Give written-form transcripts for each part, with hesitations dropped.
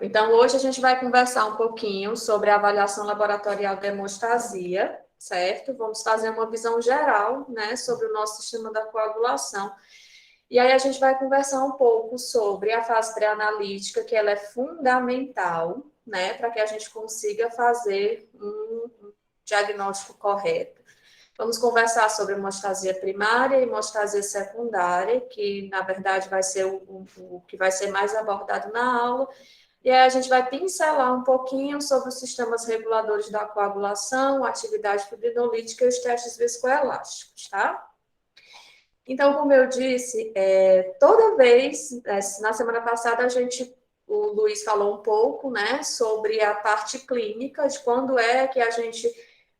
Então, hoje a gente vai conversar um pouquinho sobre a avaliação laboratorial da hemostasia, certo? Vamos fazer uma visão geral, né, sobre o nosso sistema da coagulação. E aí a gente vai conversar um pouco sobre a fase pré-analítica, que ela é fundamental, né, para que a gente consiga fazer um diagnóstico correto. Vamos conversar sobre hemostasia primária e hemostasia secundária, que na verdade vai ser o que vai ser mais abordado na aula. E aí a gente vai pincelar um pouquinho sobre os sistemas reguladores da coagulação, a atividade fibrinolítica e os testes viscoelásticos, tá? Então, como eu disse, toda vez, na semana passada o Luiz falou um pouco, né, sobre a parte clínica, de quando é que a gente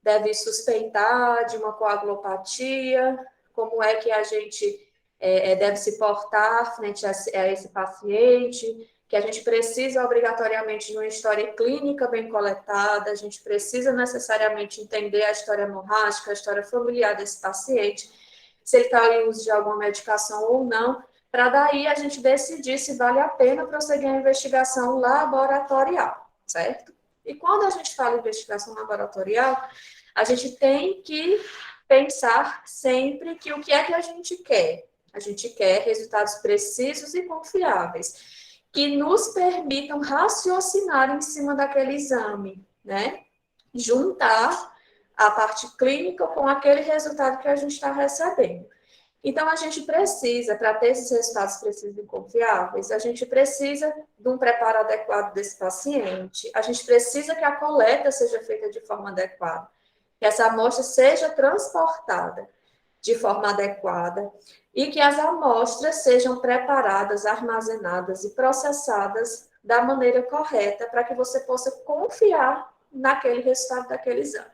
deve suspeitar de uma coagulopatia, como é que a gente deve se portar frente a esse paciente, que a gente precisa obrigatoriamente de uma história clínica bem coletada, a gente precisa necessariamente entender a história hemorrágica, a história familiar desse paciente, se ele está em uso de alguma medicação ou não, para daí a gente decidir se vale a pena prosseguir a investigação laboratorial, certo? E quando a gente fala em investigação laboratorial, a gente tem que pensar sempre que o que é que a gente quer? A gente quer resultados precisos e confiáveis, que nos permitam raciocinar em cima daquele exame, né? Juntar a parte clínica com aquele resultado que a gente está recebendo. Então, a gente precisa, para ter esses resultados precisos e confiáveis, a gente precisa de um preparo adequado desse paciente, a gente precisa que a coleta seja feita de forma adequada, que essa amostra seja transportada de forma adequada e que as amostras sejam preparadas, armazenadas e processadas da maneira correta para que você possa confiar naquele resultado daquele exame.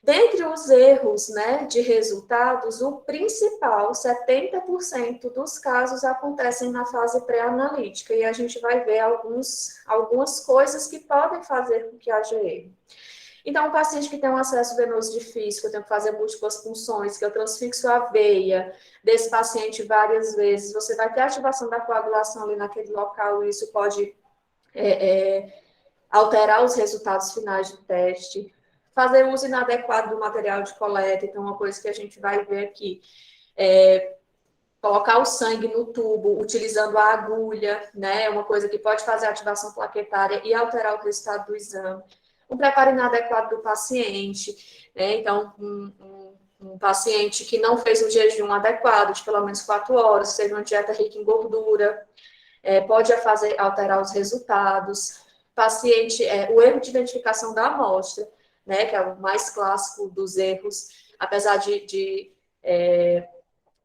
Dentre os erros, né, de resultados, o principal, 70% dos casos acontecem na fase pré-analítica, e a gente vai ver algumas coisas que podem fazer com que haja erro. Então, um paciente que tem um acesso venoso difícil, que eu tenho que fazer múltiplas punções, que eu transfixo a veia desse paciente várias vezes, você vai ter ativação da coagulação ali naquele local, e isso pode alterar os resultados finais do teste. Fazer uso inadequado do material de coleta, então, uma coisa que a gente vai ver aqui colocar o sangue no tubo utilizando a agulha, né? É uma coisa que pode fazer ativação plaquetária e alterar o resultado do exame. Um preparo inadequado do paciente, né? Então, um paciente que não fez um jejum adequado, de pelo menos 4 horas, teve uma dieta rica em gordura, pode alterar os resultados. Paciente, o erro de identificação da amostra, né? Que é o mais clássico dos erros, apesar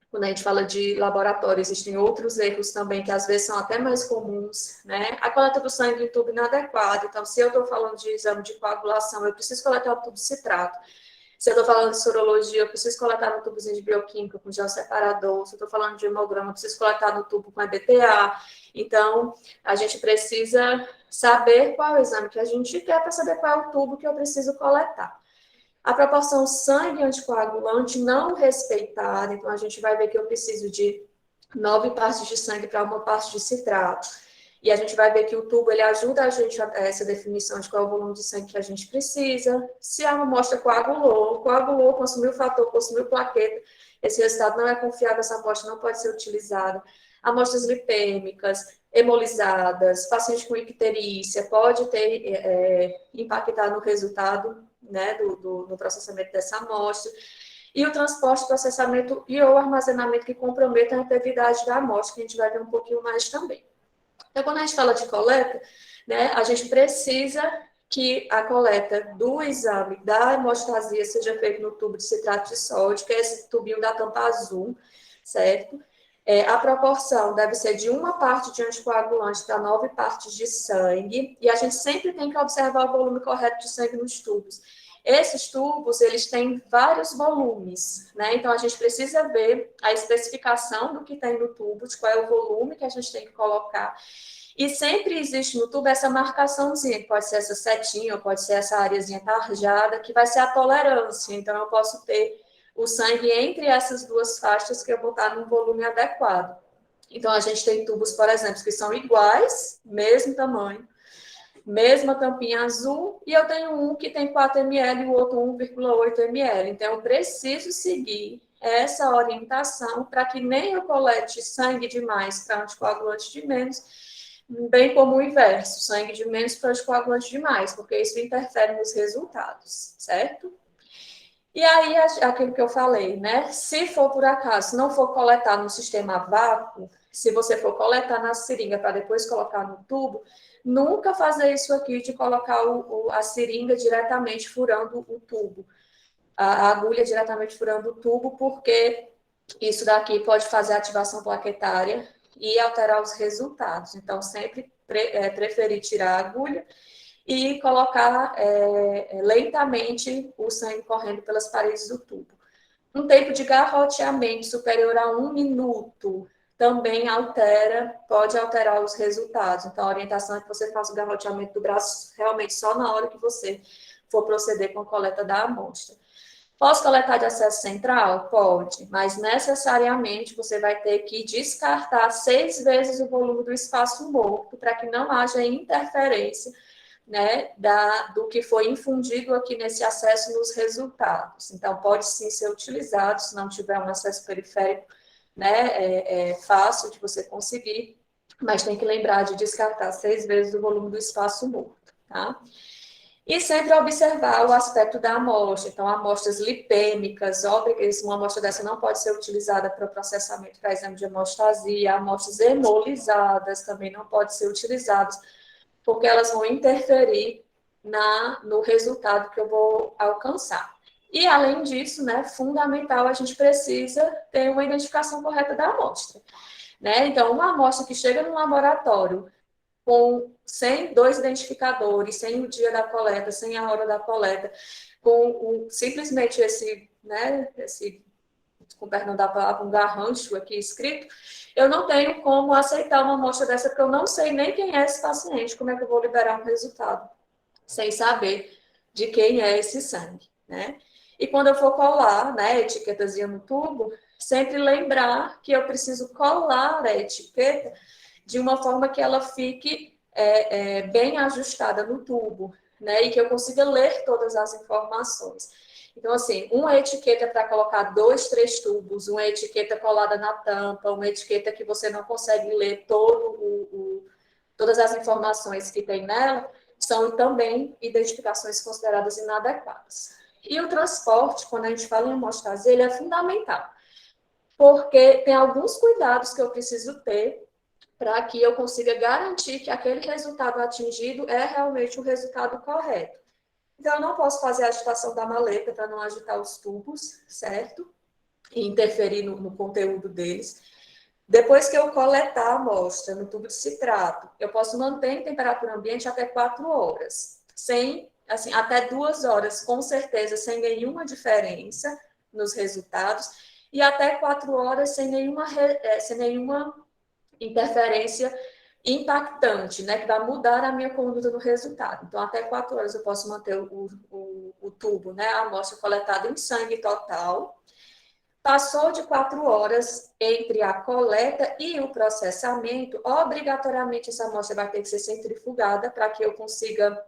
quando a gente fala de laboratório, existem outros erros também, que às vezes são até mais comuns, né? A coleta do sangue em tubo inadequado. Então, se eu estou falando de exame de coagulação, eu preciso coletar o tubo de citrato. Se eu estou falando de sorologia, eu preciso coletar no tubozinho de bioquímica com gel separador. Se eu estou falando de hemograma, eu preciso coletar no tubo com EBTA. Então, a gente precisa saber qual é o exame que a gente quer para saber qual é o tubo que eu preciso coletar. A proporção sangue anticoagulante não respeitada, então a gente vai ver que eu preciso de 9 partes de sangue para uma parte de citrato. E a gente vai ver que o tubo ele ajuda a gente a essa definição de qual é o volume de sangue que a gente precisa. Se a amostra coagulou, consumiu fator, consumiu plaqueta, esse resultado não é confiável, essa amostra não pode ser utilizada. Amostras lipêmicas, hemolizadas, paciente com icterícia, pode ter impactado no resultado, né, do processamento dessa amostra, e o transporte, processamento e ou armazenamento que comprometam a integridade da amostra, que a gente vai ver um pouquinho mais também. Então, quando a gente fala de coleta, né, a gente precisa que a coleta do exame da hemostasia seja feita no tubo de citrato de sódio, que é esse tubinho da tampa azul, certo? A proporção deve ser de 1 parte de anticoagulante para 9 partes de sangue, e a gente sempre tem que observar o volume correto de sangue nos tubos. Esses tubos, eles têm vários volumes, né? Então, a gente precisa ver a especificação do que tem no tubo, de qual é o volume que a gente tem que colocar. E sempre existe no tubo essa marcaçãozinha, que pode ser essa setinha, ou pode ser essa areazinha tarjada, que vai ser a tolerância. Então, eu posso ter o sangue entre essas duas faixas que eu botar num volume adequado. Então, a gente tem tubos, por exemplo, que são iguais, mesmo tamanho, mesma tampinha azul, e eu tenho um que tem 4 ml e o outro 1,8 ml. Então, eu preciso seguir essa orientação para que nem eu colete sangue demais para anticoagulante de menos, bem como o inverso, sangue de menos para anticoagulante de mais, porque isso interfere nos resultados, certo? E aí, aquilo que eu falei, né? Se for por acaso, não for coletar no sistema a vácuo, se você for coletar na seringa para depois colocar no tubo, nunca fazer isso aqui de colocar a seringa diretamente furando o tubo, a agulha diretamente furando o tubo, porque isso daqui pode fazer ativação plaquetária e alterar os resultados. Então, sempre preferir tirar a agulha e colocar lentamente o sangue correndo pelas paredes do tubo. Um tempo de garroteamento superior a 1 minuto também pode alterar os resultados. Então, a orientação é que você faça o garroteamento do braço realmente só na hora que você for proceder com a coleta da amostra. Posso coletar de acesso central? Pode, mas necessariamente você vai ter que descartar 6 vezes o volume do espaço morto para que não haja interferência, né, do que foi infundido aqui nesse acesso nos resultados. Então, pode sim ser utilizado, se não tiver um acesso periférico, né, fácil de você conseguir, mas tem que lembrar de descartar 6 vezes o volume do espaço morto, tá? E sempre observar o aspecto da amostra. Então, amostras lipêmicas, óbvio que uma amostra dessa não pode ser utilizada para processamento para exame de hemostasia, amostras hemolisadas também não podem ser utilizadas, porque elas vão interferir no resultado que eu vou alcançar. E, além disso, né, fundamental, a gente precisa ter uma identificação correta da amostra. Né? Então, uma amostra que chega no laboratório sem 2 identificadores, sem o dia da coleta, sem a hora da coleta, simplesmente com perdão da palavra, um garrancho aqui escrito, eu não tenho como aceitar uma amostra dessa, porque eu não sei nem quem é esse paciente, como é que eu vou liberar um resultado, sem saber de quem é esse sangue, né? E quando eu for colar, né, etiquetazinha no tubo, sempre lembrar que eu preciso colar a etiqueta de uma forma que ela fique bem ajustada no tubo, né, e que eu consiga ler todas as informações. Então, assim, uma etiqueta para colocar 2, 3 tubos, uma etiqueta colada na tampa, uma etiqueta que você não consegue ler todas as informações que tem nela, são também identificações consideradas inadequadas. E o transporte, quando a gente fala em hemostasia, ele é fundamental, porque tem alguns cuidados que eu preciso ter para que eu consiga garantir que aquele resultado atingido é realmente o resultado correto. Então, eu não posso fazer a agitação da maleta para não agitar os tubos, certo? E interferir no conteúdo deles. Depois que eu coletar a amostra no tubo de citrato, eu posso manter em temperatura ambiente até 4 horas, até 2 horas, com certeza, sem nenhuma diferença nos resultados, e até 4 horas sem nenhuma interferência impactante, né, que vai mudar a minha conduta no resultado. Então, até 4 horas eu posso manter o tubo, né, a amostra coletada em sangue total. Passou de 4 horas entre a coleta e o processamento, obrigatoriamente essa amostra vai ter que ser centrifugada para que eu consiga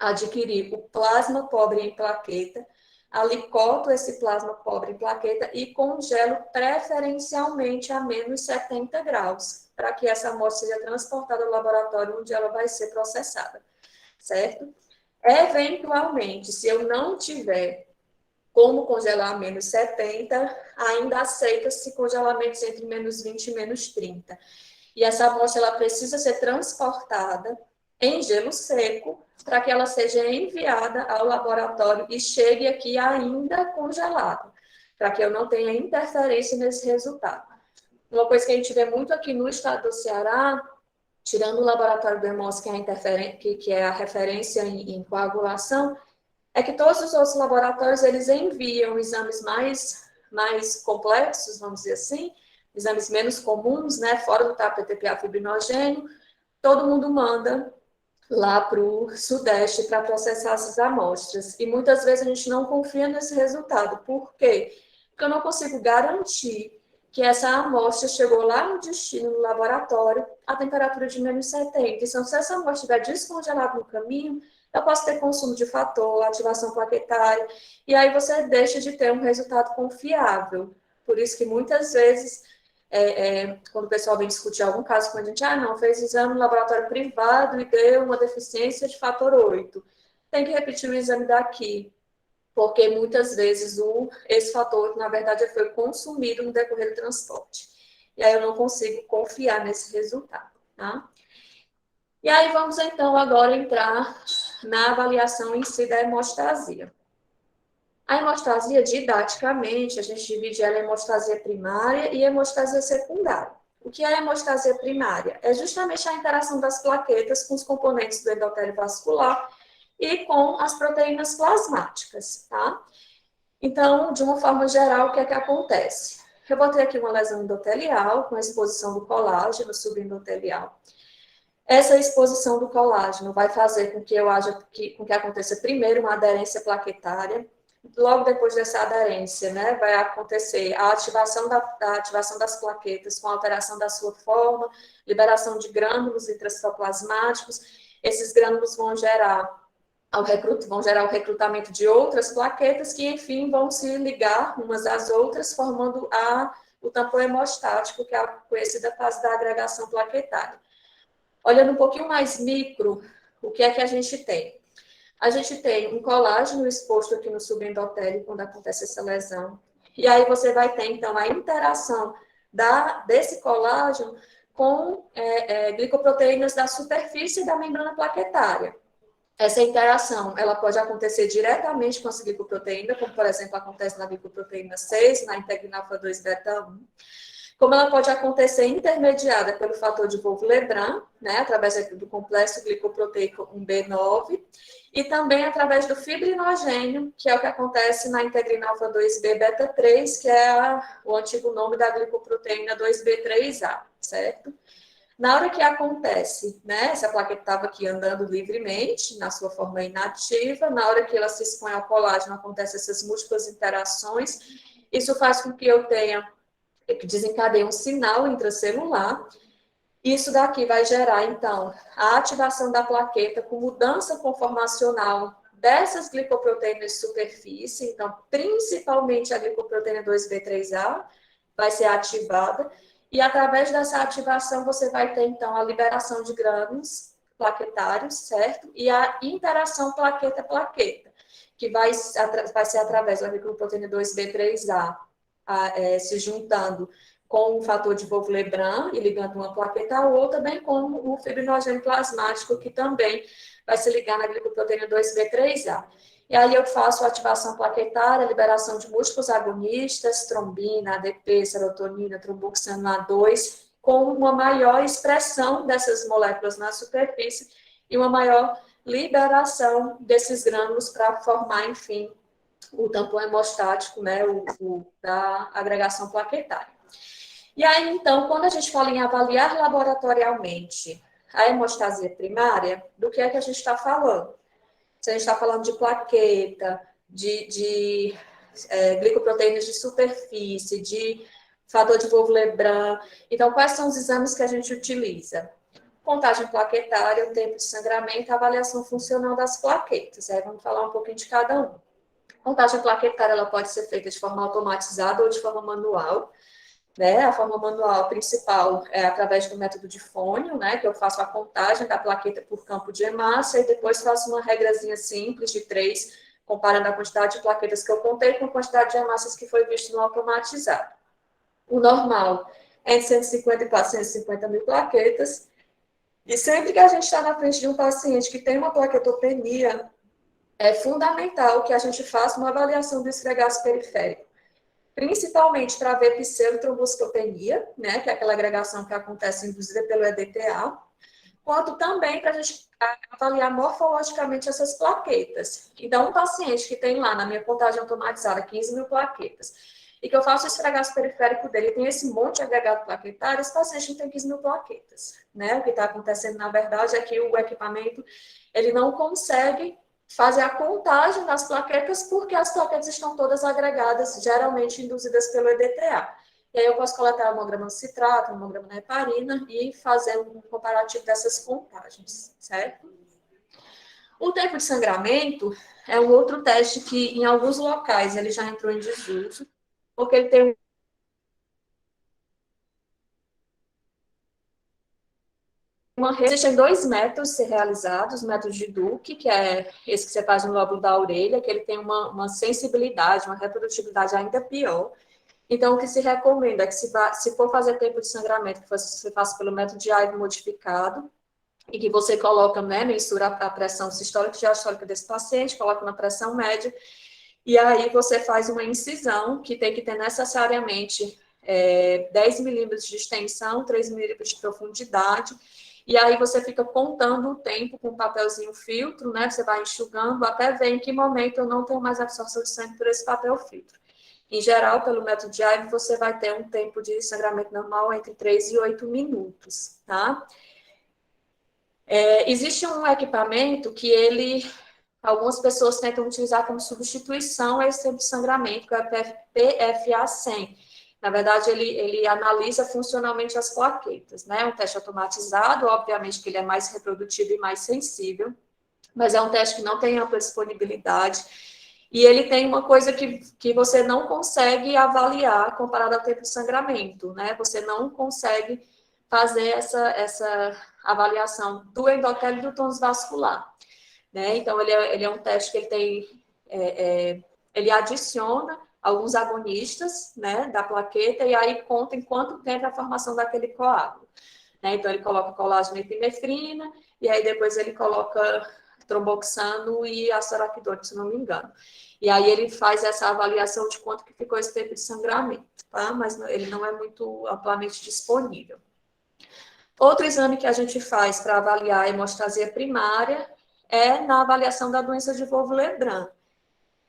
adquirir o plasma pobre em plaqueta, alicoto esse plasma pobre em plaqueta e congelo preferencialmente a menos 70 graus, para que essa amostra seja transportada ao laboratório onde ela vai ser processada, certo? Eventualmente, se eu não tiver como congelar a menos 70, ainda aceita-se congelamentos entre menos 20 e menos 30. E essa amostra ela precisa ser transportada em gelo seco para que ela seja enviada ao laboratório e chegue aqui ainda congelada, para que eu não tenha interferência nesse resultado. Uma coisa que a gente vê muito aqui no estado do Ceará, tirando o laboratório do Hermos, que é a referência em coagulação, é que todos os outros laboratórios, eles enviam exames mais complexos, vamos dizer assim, exames menos comuns, né, fora do TAP-TPA fibrinogênio, todo mundo manda lá para o Sudeste para processar essas amostras. E muitas vezes a gente não confia nesse resultado. Por quê? Porque eu não consigo garantir que essa amostra chegou lá no destino, no laboratório, a temperatura de -70. Então, se essa amostra estiver descongelada no caminho, eu posso ter consumo de fator, ativação plaquetária, e aí você deixa de ter um resultado confiável. Por isso que muitas vezes, quando o pessoal vem discutir algum caso com a gente, não, fez exame no laboratório privado e deu uma deficiência de fator 8. Tem que repetir o exame daqui, porque muitas vezes esse fator, na verdade, foi consumido no decorrer do transporte. E aí eu não consigo confiar nesse resultado, tá? E aí vamos, então, agora entrar na avaliação em si da hemostasia. A hemostasia, didaticamente, a gente divide ela em hemostasia primária e hemostasia secundária. O que é a hemostasia primária? É justamente a interação das plaquetas com os componentes do endotélio vascular e com as proteínas plasmáticas, tá? Então, de uma forma geral, o que é que acontece? Eu botei aqui uma lesão endotelial com a exposição do colágeno subendotelial. Essa exposição do colágeno vai fazer com que aconteça primeiro uma aderência plaquetária. Logo depois dessa aderência, né, vai acontecer a ativação ativação das plaquetas com alteração da sua forma, liberação de grânulos intracitoplasmáticos. Esses grânulos vão gerar o recrutamento de outras plaquetas que, enfim, vão se ligar umas às outras, formando o tampão hemostático, que é a conhecida fase da agregação plaquetária. Olhando um pouquinho mais micro, o que é que a gente tem? A gente tem um colágeno exposto aqui no subendotélio quando acontece essa lesão. E aí você vai ter, então, a interação desse colágeno com glicoproteínas da superfície da membrana plaquetária. Essa interação, ela pode acontecer diretamente com a glicoproteína, como, por exemplo, acontece na glicoproteína 6, na integrin alfa-2 beta-1, como ela pode acontecer intermediada pelo fator de Wolff-Lebrun, né, através do complexo glicoproteico 1B9, e também através do fibrinogênio, que é o que acontece na integrin alfa-2B beta-3, que é o antigo nome da glicoproteína 2B3A, certo? Na hora que acontece, né, essa plaqueta estava aqui andando livremente, na sua forma inativa, na hora que ela se expõe ao colágeno, acontecem essas múltiplas interações, isso faz com que eu tenha, que desencadeie um sinal intracelular. Isso daqui vai gerar, então, a ativação da plaqueta com mudança conformacional dessas glicoproteínas de superfície, então, principalmente a glicoproteína 2B3A vai ser ativada, e através dessa ativação você vai ter, então, a liberação de grânulos plaquetários, certo? E a interação plaqueta-plaqueta, que vai ser através da glicoproteína 2B3A se juntando com o fator de Wolff-Lebrun e ligando uma plaqueta à outra, bem como o fibrinogênio plasmático, que também vai se ligar na glicoproteína 2B3A. E aí eu faço ativação plaquetária, liberação de múltiplos agonistas, trombina, ADP, serotonina, tromboxano A2, com uma maior expressão dessas moléculas na superfície e uma maior liberação desses grânulos para formar, enfim, o tampão hemostático, né, da agregação plaquetária. E aí, então, quando a gente fala em avaliar laboratorialmente a hemostasia primária, do que é que a gente está falando? Se a gente está falando de plaqueta, de glicoproteínas de superfície, de fator de Wolff-Lebrun. Então, quais são os exames que a gente utiliza? Contagem plaquetária, o tempo de sangramento, a avaliação funcional das plaquetas. Aí vamos falar um pouquinho de cada um. A contagem plaquetária ela pode ser feita de forma automatizada ou de forma manual. Né? A forma manual principal é através do método de Fônio, né? Que eu faço a contagem da plaqueta por campo de hemácia e depois faço uma regrazinha simples de 3, comparando a quantidade de plaquetas que eu contei com a quantidade de hemácias que foi visto no automatizado. O normal é entre 150 e 450 mil plaquetas. E sempre que a gente está na frente de um paciente que tem uma plaquetopenia, é fundamental que a gente faça uma avaliação do esfregaço periférico, principalmente para ver pseudotrombocitopenia, né, que é aquela agregação que acontece induzida pelo EDTA, quanto também para a gente avaliar morfologicamente essas plaquetas. Então, um paciente que tem lá na minha contagem automatizada 15 mil plaquetas, e que eu faço o esfregaço periférico dele, tem esse monte de agregado plaquetário, esse paciente não tem 15 mil plaquetas, né? O que está acontecendo, na verdade, é que o equipamento, ele não consegue fazer a contagem das plaquetas, porque as plaquetas estão todas agregadas, geralmente induzidas pelo EDTA. E aí eu posso coletar hemograma no citrato, hemograma na heparina e fazer um comparativo dessas contagens, certo? O tempo de sangramento é um outro teste que, em alguns locais, ele já entrou em desuso, porque ele tem existem dois métodos a ser realizados, o método de Duke, que é esse que você faz no lóbulo da orelha, que ele tem uma sensibilidade, uma reprodutibilidade ainda pior. Então, o que se recomenda é que se for fazer tempo de sangramento, que você faça pelo método de Ive modificado, e que você coloca, né, mensura a pressão sistólica e diastólica desse paciente, coloca na pressão média, e aí você faz uma incisão, que tem que ter necessariamente 10 milímetros de extensão, 3 milímetros de profundidade, e aí você fica contando o tempo com um papelzinho filtro, né? Você vai enxugando até ver em que momento eu não tenho mais absorção de sangue por esse papel filtro. Em geral, pelo método de Ive, você vai ter um tempo de sangramento normal entre 3 e 8 minutos, tá? Existe um equipamento que algumas pessoas tentam utilizar como substituição a esse tempo de sangramento, que é o PFA-100. Na verdade, ele analisa funcionalmente as plaquetas, né? É um teste automatizado, obviamente que ele é mais reprodutivo e mais sensível, mas é um teste que não tem ampla disponibilidade, e ele tem uma coisa que você não consegue avaliar comparado ao tempo de sangramento, né? Você não consegue fazer essa avaliação do endotélio e do tônus vascular, né? Então, ele é um teste que ele tem, ele adiciona alguns agonistas, né, da plaqueta, e aí conta em quanto tempo a formação daquele coágulo, né? Então, ele coloca colágeno e epinefrina, e aí depois ele coloca tromboxano e ácido se não me engano. E aí ele faz essa avaliação de quanto que ficou esse tempo de sangramento, tá? Mas ele não é muito amplamente disponível. Outro exame que a gente faz para avaliar a hemostasia primária é na avaliação da doença de Wolff-Lebrun.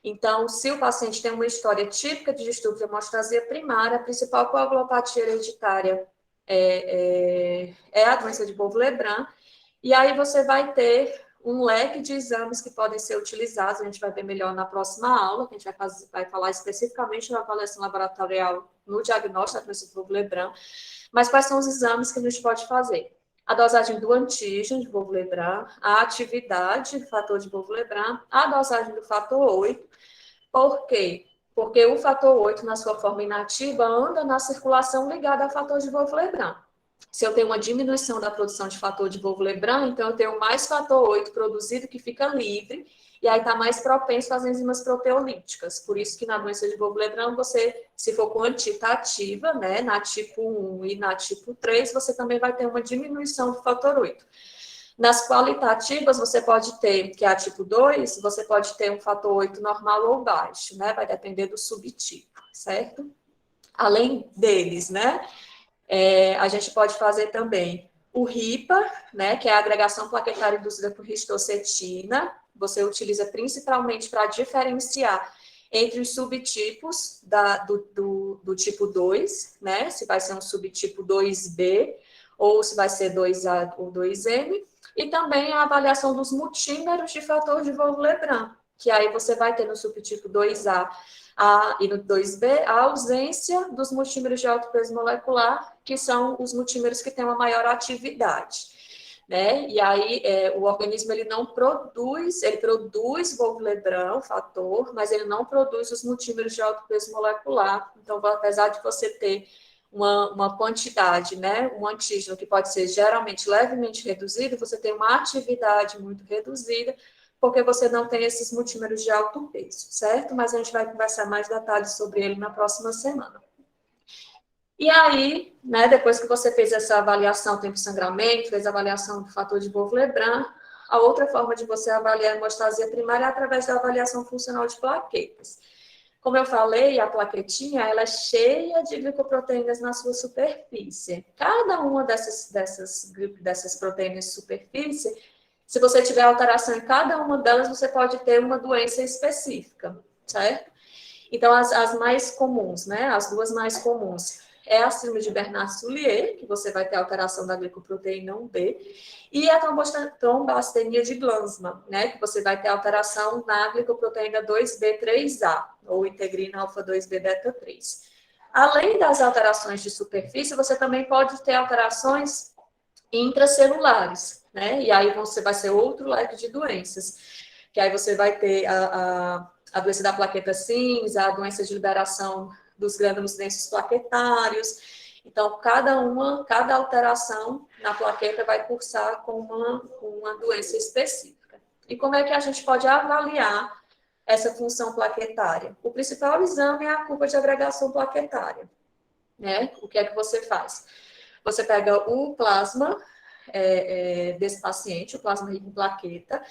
Então, se o paciente tem uma história típica de distúrbio de hemostasia primária, a principal coagulopatia hereditária é a doença de Wolff-Lebrun, e aí você vai ter um leque de exames que podem ser utilizados, a gente vai ver melhor na próxima aula, que a gente vai falar especificamente da avaliação laboratorial no diagnóstico da doença de Wolff-Lebrun. Mas quais são os exames que a gente pode fazer? A dosagem do antígeno de Wolff-Lebrun, a atividade, fator de Wolff-Lebrun, a dosagem do fator 8. Por quê? Porque o fator 8, na sua forma inativa, anda na circulação ligada ao fator de Wolff-Lebrun. Se eu tenho uma diminuição da produção de fator de Wolff-Lebrun, então eu tenho mais fator 8 produzido que fica livre, e aí está mais propenso às enzimas proteolíticas. Por isso que na doença de Wolff-Lebrun, você, se for com antita ativa, né, na tipo 1 e na tipo 3, você também vai ter uma diminuição do fator 8. Nas qualitativas, você pode ter, que é a tipo 2, você pode ter um fator 8 normal ou baixo, né? Vai depender do subtipo, certo? Além deles, né? A gente pode fazer também o RIPA, né? Que é a agregação plaquetária induzida por histocetina. Você utiliza principalmente para diferenciar entre os subtipos do tipo 2, né? Se vai ser um subtipo 2B ou se vai ser 2A ou 2M. E também a avaliação dos multímeros de fator de Wolff-Lebrun, que aí você vai ter no subtipo 2A e no 2B a ausência dos multímeros de alto peso molecular, que são os multímeros que têm uma maior atividade, né? E aí o organismo ele não produz, ele produz Wolff-Lebrun, fator, mas ele não produz os multímeros de alto peso molecular. Então, apesar de você ter uma quantidade, né, um antígeno que pode ser geralmente levemente reduzido, você tem uma atividade muito reduzida, porque você não tem esses multímeros de alto peso, certo? Mas a gente vai conversar mais detalhes sobre ele na próxima semana. E aí, né, depois que você fez essa avaliação tempo de sangramento, fez a avaliação do fator de Wolff-Lebrun, a outra forma de você avaliar a hemostasia primária é através da avaliação funcional de plaquetas. Como eu falei, a plaquetinha ela é cheia de glicoproteínas na sua superfície. Cada uma dessas proteínas de superfície, se você tiver alteração em cada uma delas, você pode ter uma doença específica, certo? Então, as mais comuns, né? As duas mais comuns é a síndrome de Bernard-Soulier, que você vai ter alteração da glicoproteína 1B, e a trombastenia de Glanzmann, né? Que você vai ter alteração na glicoproteína 2B3A, ou integrina alfa 2B beta 3. Além das alterações de superfície, você também pode ter alterações intracelulares, né? E aí você vai ser outro leque de doenças, que aí você vai ter a doença da plaqueta cinza, a doença de liberação dos grânulos densos plaquetários. Então, cada alteração na plaqueta vai cursar com uma doença específica. E como é que a gente pode avaliar essa função plaquetária? O principal exame é a curva de agregação plaquetária, né? O que é que você faz? Você pega o plasma desse paciente, o plasma rico em plaqueta,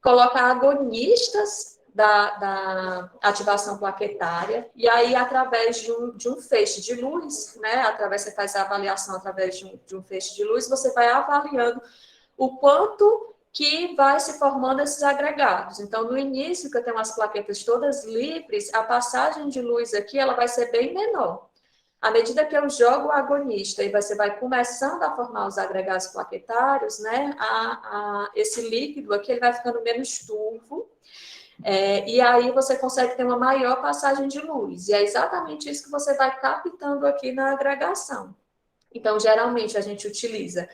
coloca agonistas da ativação plaquetária, e aí, através de um feixe de luz, né, você faz a avaliação através de um feixe de luz, você vai avaliando o quanto que vai se formando esses agregados. Então, no início, que eu tenho as plaquetas todas livres, a passagem de luz aqui, ela vai ser bem menor. À medida que eu jogo o agonista e você vai começando a formar os agregados plaquetários, né, esse líquido aqui ele vai ficando menos turvo, e aí você consegue ter uma maior passagem de luz. E é exatamente isso que você vai captando aqui na agregação. Então, geralmente, a gente utiliza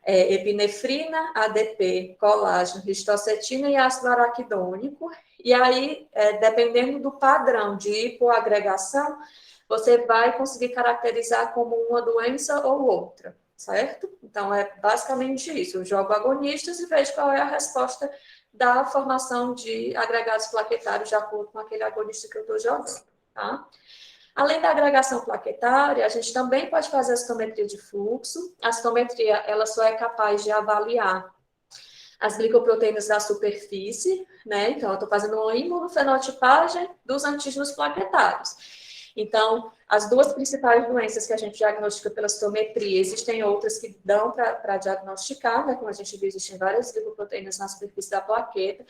epinefrina, ADP, colágeno, histocetina e ácido araquidônico. E aí, dependendo do padrão de hipoagregação, você vai conseguir caracterizar como uma doença ou outra, certo? Então, é basicamente isso. Eu jogo agonistas e vejo qual é a resposta da formação de agregados plaquetários de acordo com aquele agonista que eu estou jogando, tá? Além da agregação plaquetária, a gente também pode fazer a citometria de fluxo. A citometria, ela só é capaz de avaliar as glicoproteínas da superfície, né? Então, eu estou fazendo uma imunofenotipagem dos antígenos plaquetários. Então, as duas principais doenças que a gente diagnostica pela citometria, existem outras que dão para diagnosticar, né? Como a gente viu, existem várias glicoproteínas na superfície da plaqueta,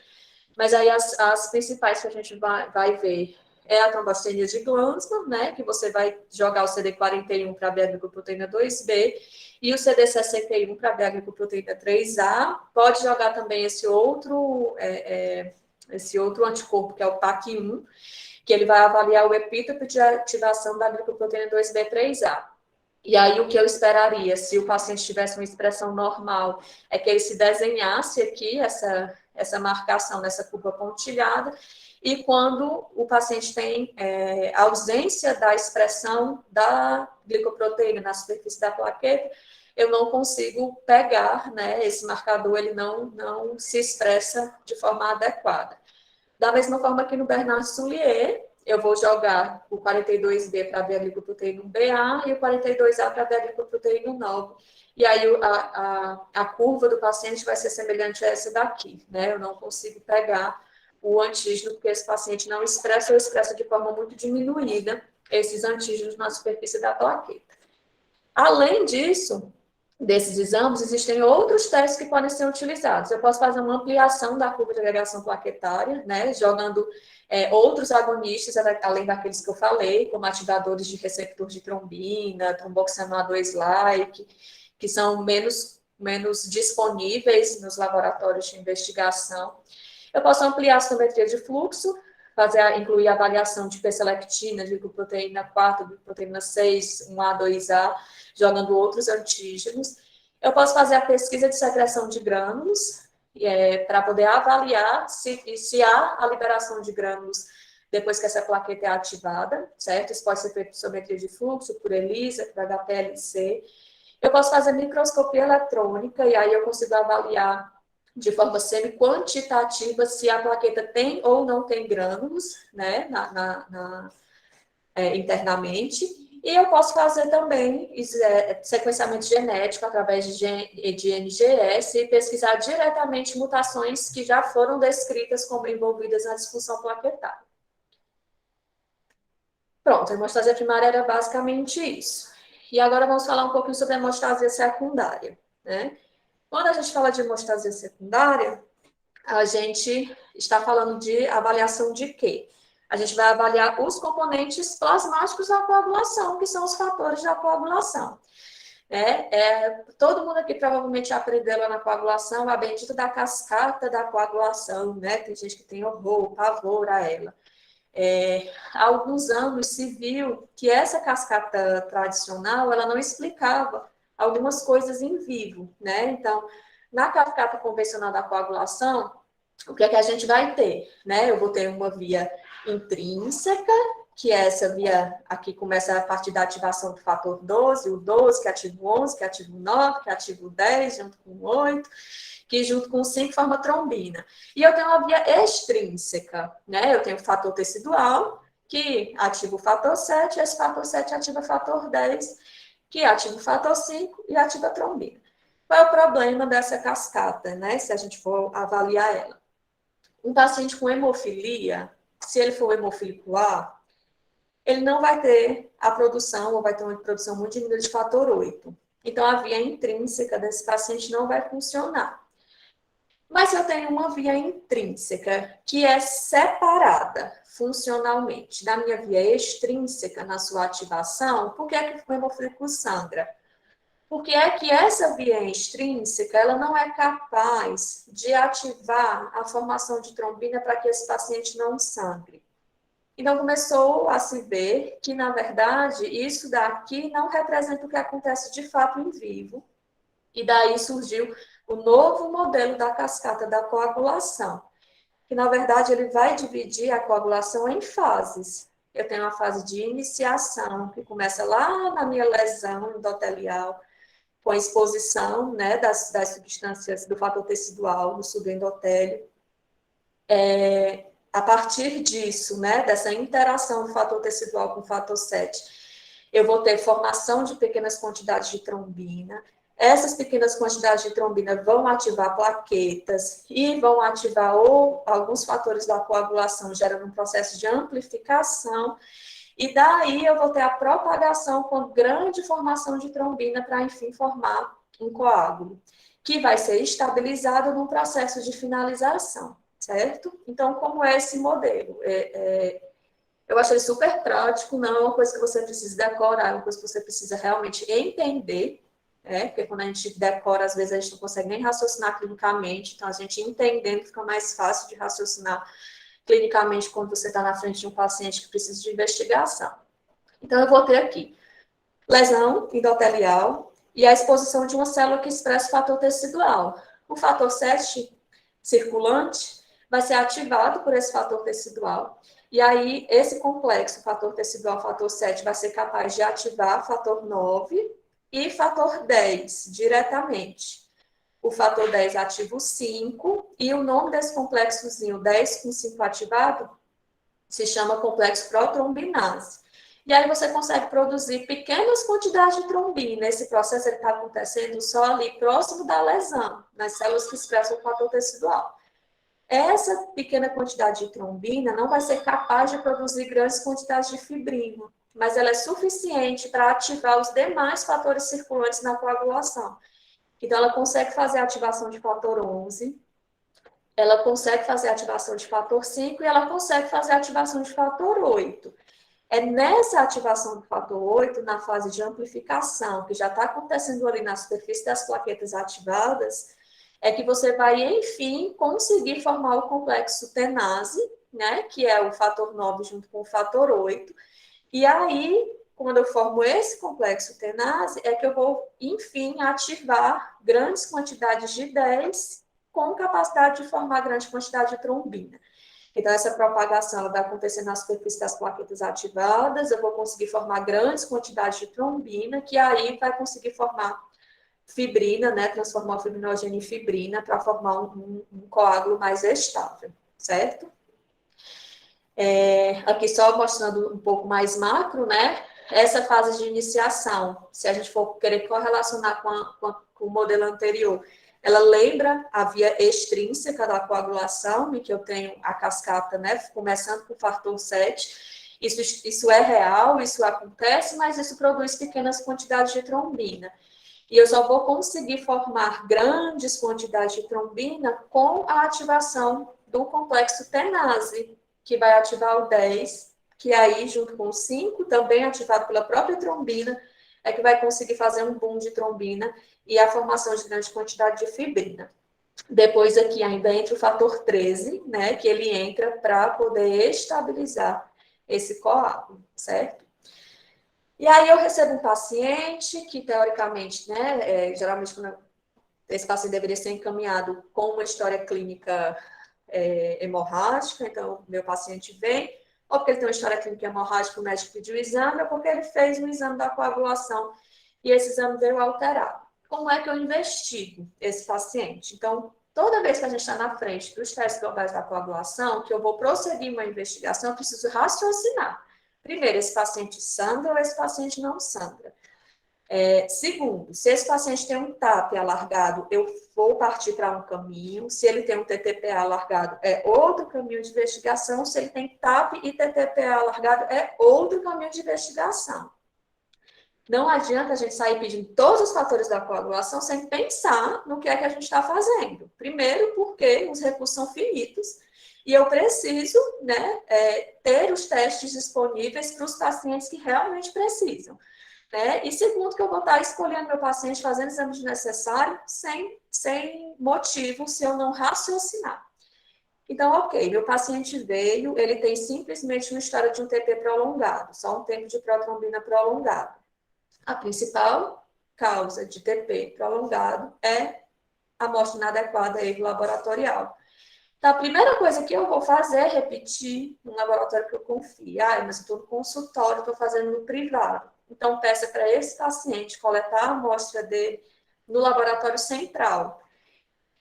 mas aí as principais que a gente vai ver é a trombocitenia de Glanzmann, né, que você vai jogar o CD41 para ver a glicoproteína 2B e o CD61 para ver a glicoproteína 3A. Pode jogar também esse outro anticorpo, que é o PAC1, que ele vai avaliar o epítope de ativação da glicoproteína 2B3A. E aí, o que eu esperaria, se o paciente tivesse uma expressão normal, é que ele se desenhasse aqui essa marcação nessa curva pontilhada, e quando o paciente tem ausência da expressão da glicoproteína na superfície da plaqueta, eu não consigo pegar, né, esse marcador, ele não se expressa de forma adequada. Da mesma forma que no Bernard-Soulier, eu vou jogar o 42B para ver a glicoproteína 1BA e o 42A para ver a glicoproteína 9. E aí a curva do paciente vai ser semelhante a essa daqui, né? Eu não consigo pegar o antígeno, porque esse paciente não expressa ou expressa de forma muito diminuída esses antígenos na superfície da plaqueta. Além disso, desses exames, existem outros testes que podem ser utilizados. Eu posso fazer uma ampliação da curva de agregação plaquetária, né, jogando outros agonistas, além daqueles que eu falei, como ativadores de receptor de trombina, tromboxano A2-like, que são menos disponíveis nos laboratórios de investigação. Eu posso ampliar a citometria de fluxo, incluir a avaliação de P-selectina, de glicoproteína 4, glicoproteína 6, 1A2A, jogando outros antígenos. Eu posso fazer a pesquisa de secreção de grânulos, para poder avaliar se há a liberação de grânulos depois que essa plaqueta é ativada, certo? Isso pode ser feito por citometria de fluxo, por ELISA, por HPLC. Eu posso fazer microscopia eletrônica, e aí eu consigo avaliar de forma semi-quantitativa se a plaqueta tem ou não tem grânulos, né, internamente. E eu posso fazer também sequenciamento genético através de NGS e pesquisar diretamente mutações que já foram descritas como envolvidas na disfunção plaquetária. Pronto, a hemostasia primária era basicamente isso. E agora vamos falar um pouquinho sobre a hemostasia secundária, né? Quando a gente fala de hemostasia secundária, a gente está falando de avaliação de quê? A gente vai avaliar os componentes plasmáticos da coagulação, que são os fatores da coagulação. Todo mundo aqui provavelmente aprendeu lá na coagulação a bendita da cascata da coagulação, né? Tem gente que tem horror, pavor a ela. Há alguns anos se viu que essa cascata tradicional, ela não explicava algumas coisas em vivo, né? Então, na cascata convencional da coagulação, o que é que a gente vai ter, né? Eu vou ter uma via intrínseca, que é essa via aqui começa a partir da ativação do fator 12, o 12 que ativa o 11, que ativa o 9, que ativa o 10, junto com o 8, que junto com o 5 forma trombina. E eu tenho uma via extrínseca, né? Eu tenho o fator tecidual, que ativa o fator 7, esse fator 7 ativa o fator 10, que ativa o fator 5 e ativa a trombina. Qual é o problema dessa cascata, né? Se a gente for avaliar ela. Um paciente com hemofilia, se ele for hemofílico A, ele não vai ter a produção, ou vai ter uma produção muito diminuída de fator 8. Então, a via intrínseca desse paciente não vai funcionar. Mas se eu tenho uma via intrínseca que é separada funcionalmente da minha via extrínseca na sua ativação, por que é que o hemofílico sangra? Porque é que essa via extrínseca, ela não é capaz de ativar a formação de trombina para que esse paciente não sangre. Então, começou a se ver que, na verdade, isso daqui não representa o que acontece de fato em vivo. E daí surgiu o novo modelo da cascata da coagulação, que, na verdade, ele vai dividir a coagulação em fases. Eu tenho a fase de iniciação, que começa lá na minha lesão endotelial, com a exposição, né, das substâncias do fator tecidual no subendotélio. A partir disso, né, dessa interação do fator tecidual com o fator 7, eu vou ter formação de pequenas quantidades de trombina. Essas pequenas quantidades de trombina vão ativar plaquetas e vão ativar alguns fatores da coagulação, gerando um processo de amplificação. E daí eu vou ter a propagação com grande formação de trombina para, enfim, formar um coágulo, que vai ser estabilizado num processo de finalização, certo? Então, como é esse modelo? Eu achei super prático, não é uma coisa que você precisa decorar, é uma coisa que você precisa realmente entender, né? Porque quando a gente decora, às vezes a gente não consegue nem raciocinar clinicamente, então a gente entendendo fica mais fácil de raciocinar clinicamente quando você está na frente de um paciente que precisa de investigação. Então, eu vou ter aqui lesão endotelial e a exposição de uma célula que expressa o fator tecidual. O fator 7 circulante vai ser ativado por esse fator tecidual, e aí esse complexo, fator tecidual, fator 7, vai ser capaz de ativar fator 9 e fator 10 diretamente. O fator 10 ativa o 5, e o nome desse complexozinho 10 com 5 ativado se chama complexo protrombinase. E aí você consegue produzir pequenas quantidades de trombina. Esse processo está acontecendo só ali próximo da lesão, nas células que expressam o fator tecidual. Essa pequena quantidade de trombina não vai ser capaz de produzir grandes quantidades de fibrina, mas ela é suficiente para ativar os demais fatores circulantes na coagulação. Então, ela consegue fazer a ativação de fator 11, ela consegue fazer a ativação de fator 5 e ela consegue fazer a ativação de fator 8. É nessa ativação do fator 8, na fase de amplificação, que já está acontecendo ali na superfície das plaquetas ativadas, é que você vai, enfim, conseguir formar o complexo tenase, né, que é o fator 9 junto com o fator 8. E aí, quando eu formo esse complexo tenase, é que eu vou, enfim, ativar grandes quantidades de 10 com capacidade de formar grande quantidade de trombina. Então, essa propagação vai acontecer na superfície das plaquetas ativadas, eu vou conseguir formar grandes quantidades de trombina, que aí vai conseguir formar fibrina, né, transformar o fibrinogênio em fibrina para formar um coágulo mais estável, certo? Aqui só mostrando um pouco mais macro, né, essa fase de iniciação, se a gente for querer correlacionar com o modelo anterior, ela lembra a via extrínseca da coagulação, em que eu tenho a cascata, né, começando com o fator 7. Isso é real, isso acontece, mas isso produz pequenas quantidades de trombina. E eu só vou conseguir formar grandes quantidades de trombina com a ativação do complexo tenase, que vai ativar o 10, que aí, junto com o 5, também ativado pela própria trombina, é que vai conseguir fazer um boom de trombina e a formação de grande quantidade de fibrina. Depois aqui ainda entra o fator 13, né, que ele entra para poder estabilizar esse coágulo, certo? E aí eu recebo um paciente que, teoricamente, né, geralmente esse paciente deveria ser encaminhado com uma história clínica hemorrágica, então meu paciente vem, ou porque ele tem uma história clínica hemorrágica, o médico pediu o exame, ou porque ele fez um exame da coagulação e esse exame veio alterado. Como é que eu investigo esse paciente? Então, toda vez que a gente está na frente dos testes globais da coagulação, que eu vou prosseguir uma investigação, eu preciso raciocinar. Primeiro, esse paciente sangra ou esse paciente não sangra? Segundo, se esse paciente tem um TAP alargado, eu vou partir para um caminho. Se ele tem um TTPA alargado, é outro caminho de investigação. Se ele tem TAP e TTPA alargado, é outro caminho de investigação. Não adianta a gente sair pedindo todos os fatores da coagulação sem pensar no que é que a gente está fazendo. Primeiro, porque os recursos são finitos e eu preciso, né, ter os testes disponíveis para os pacientes que realmente precisam. Né? E segundo, que eu vou estar escolhendo meu paciente, fazendo exame desnecessário, sem motivo, se eu não raciocinar. Então, ok, meu paciente veio, ele tem simplesmente uma história de um TP prolongado, só um tempo de protrombina prolongado. A principal causa de TP prolongado é a amostra inadequada erro laboratorial. Então, a primeira coisa que eu vou fazer é repetir no laboratório que eu confio. Mas eu estou no consultório, estou fazendo no privado. Então, peça para esse paciente coletar a amostra dele no laboratório central,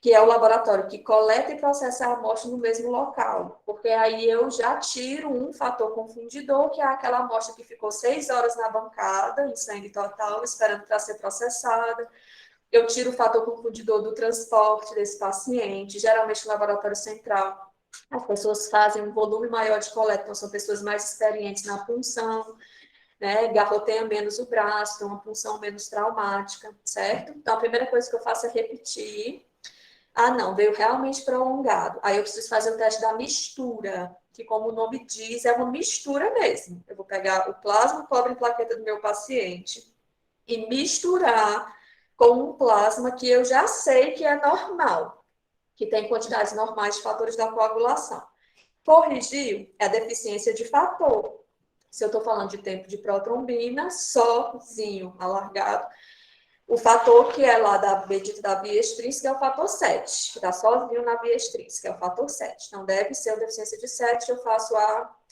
que é o laboratório que coleta e processa a amostra no mesmo local, porque aí eu já tiro um fator confundidor, que é aquela amostra que ficou 6 horas na bancada, em sangue total, esperando para ser processada. Eu tiro o fator confundidor do transporte desse paciente, geralmente no laboratório central. As pessoas fazem um volume maior de coleta, então são pessoas mais experientes na punção, né? Garroteia menos o braço, tem uma punção menos traumática, certo? Então, a primeira coisa que eu faço é repetir. Não, veio realmente prolongado. Aí eu preciso fazer o teste da mistura, que como o nome diz, é uma mistura mesmo. Eu vou pegar o plasma cobre em plaqueta do meu paciente e misturar com um plasma que eu já sei que é normal, que tem quantidades normais de fatores da coagulação. Corrigiu é a deficiência de fator. Se eu estou falando de tempo de protrombina, sozinho, alargado, o fator que é lá da medida da via extrínseca é o fator 7, que está sozinho na via extrínseca, é o fator 7. Então, deve ser uma deficiência de 7, eu faço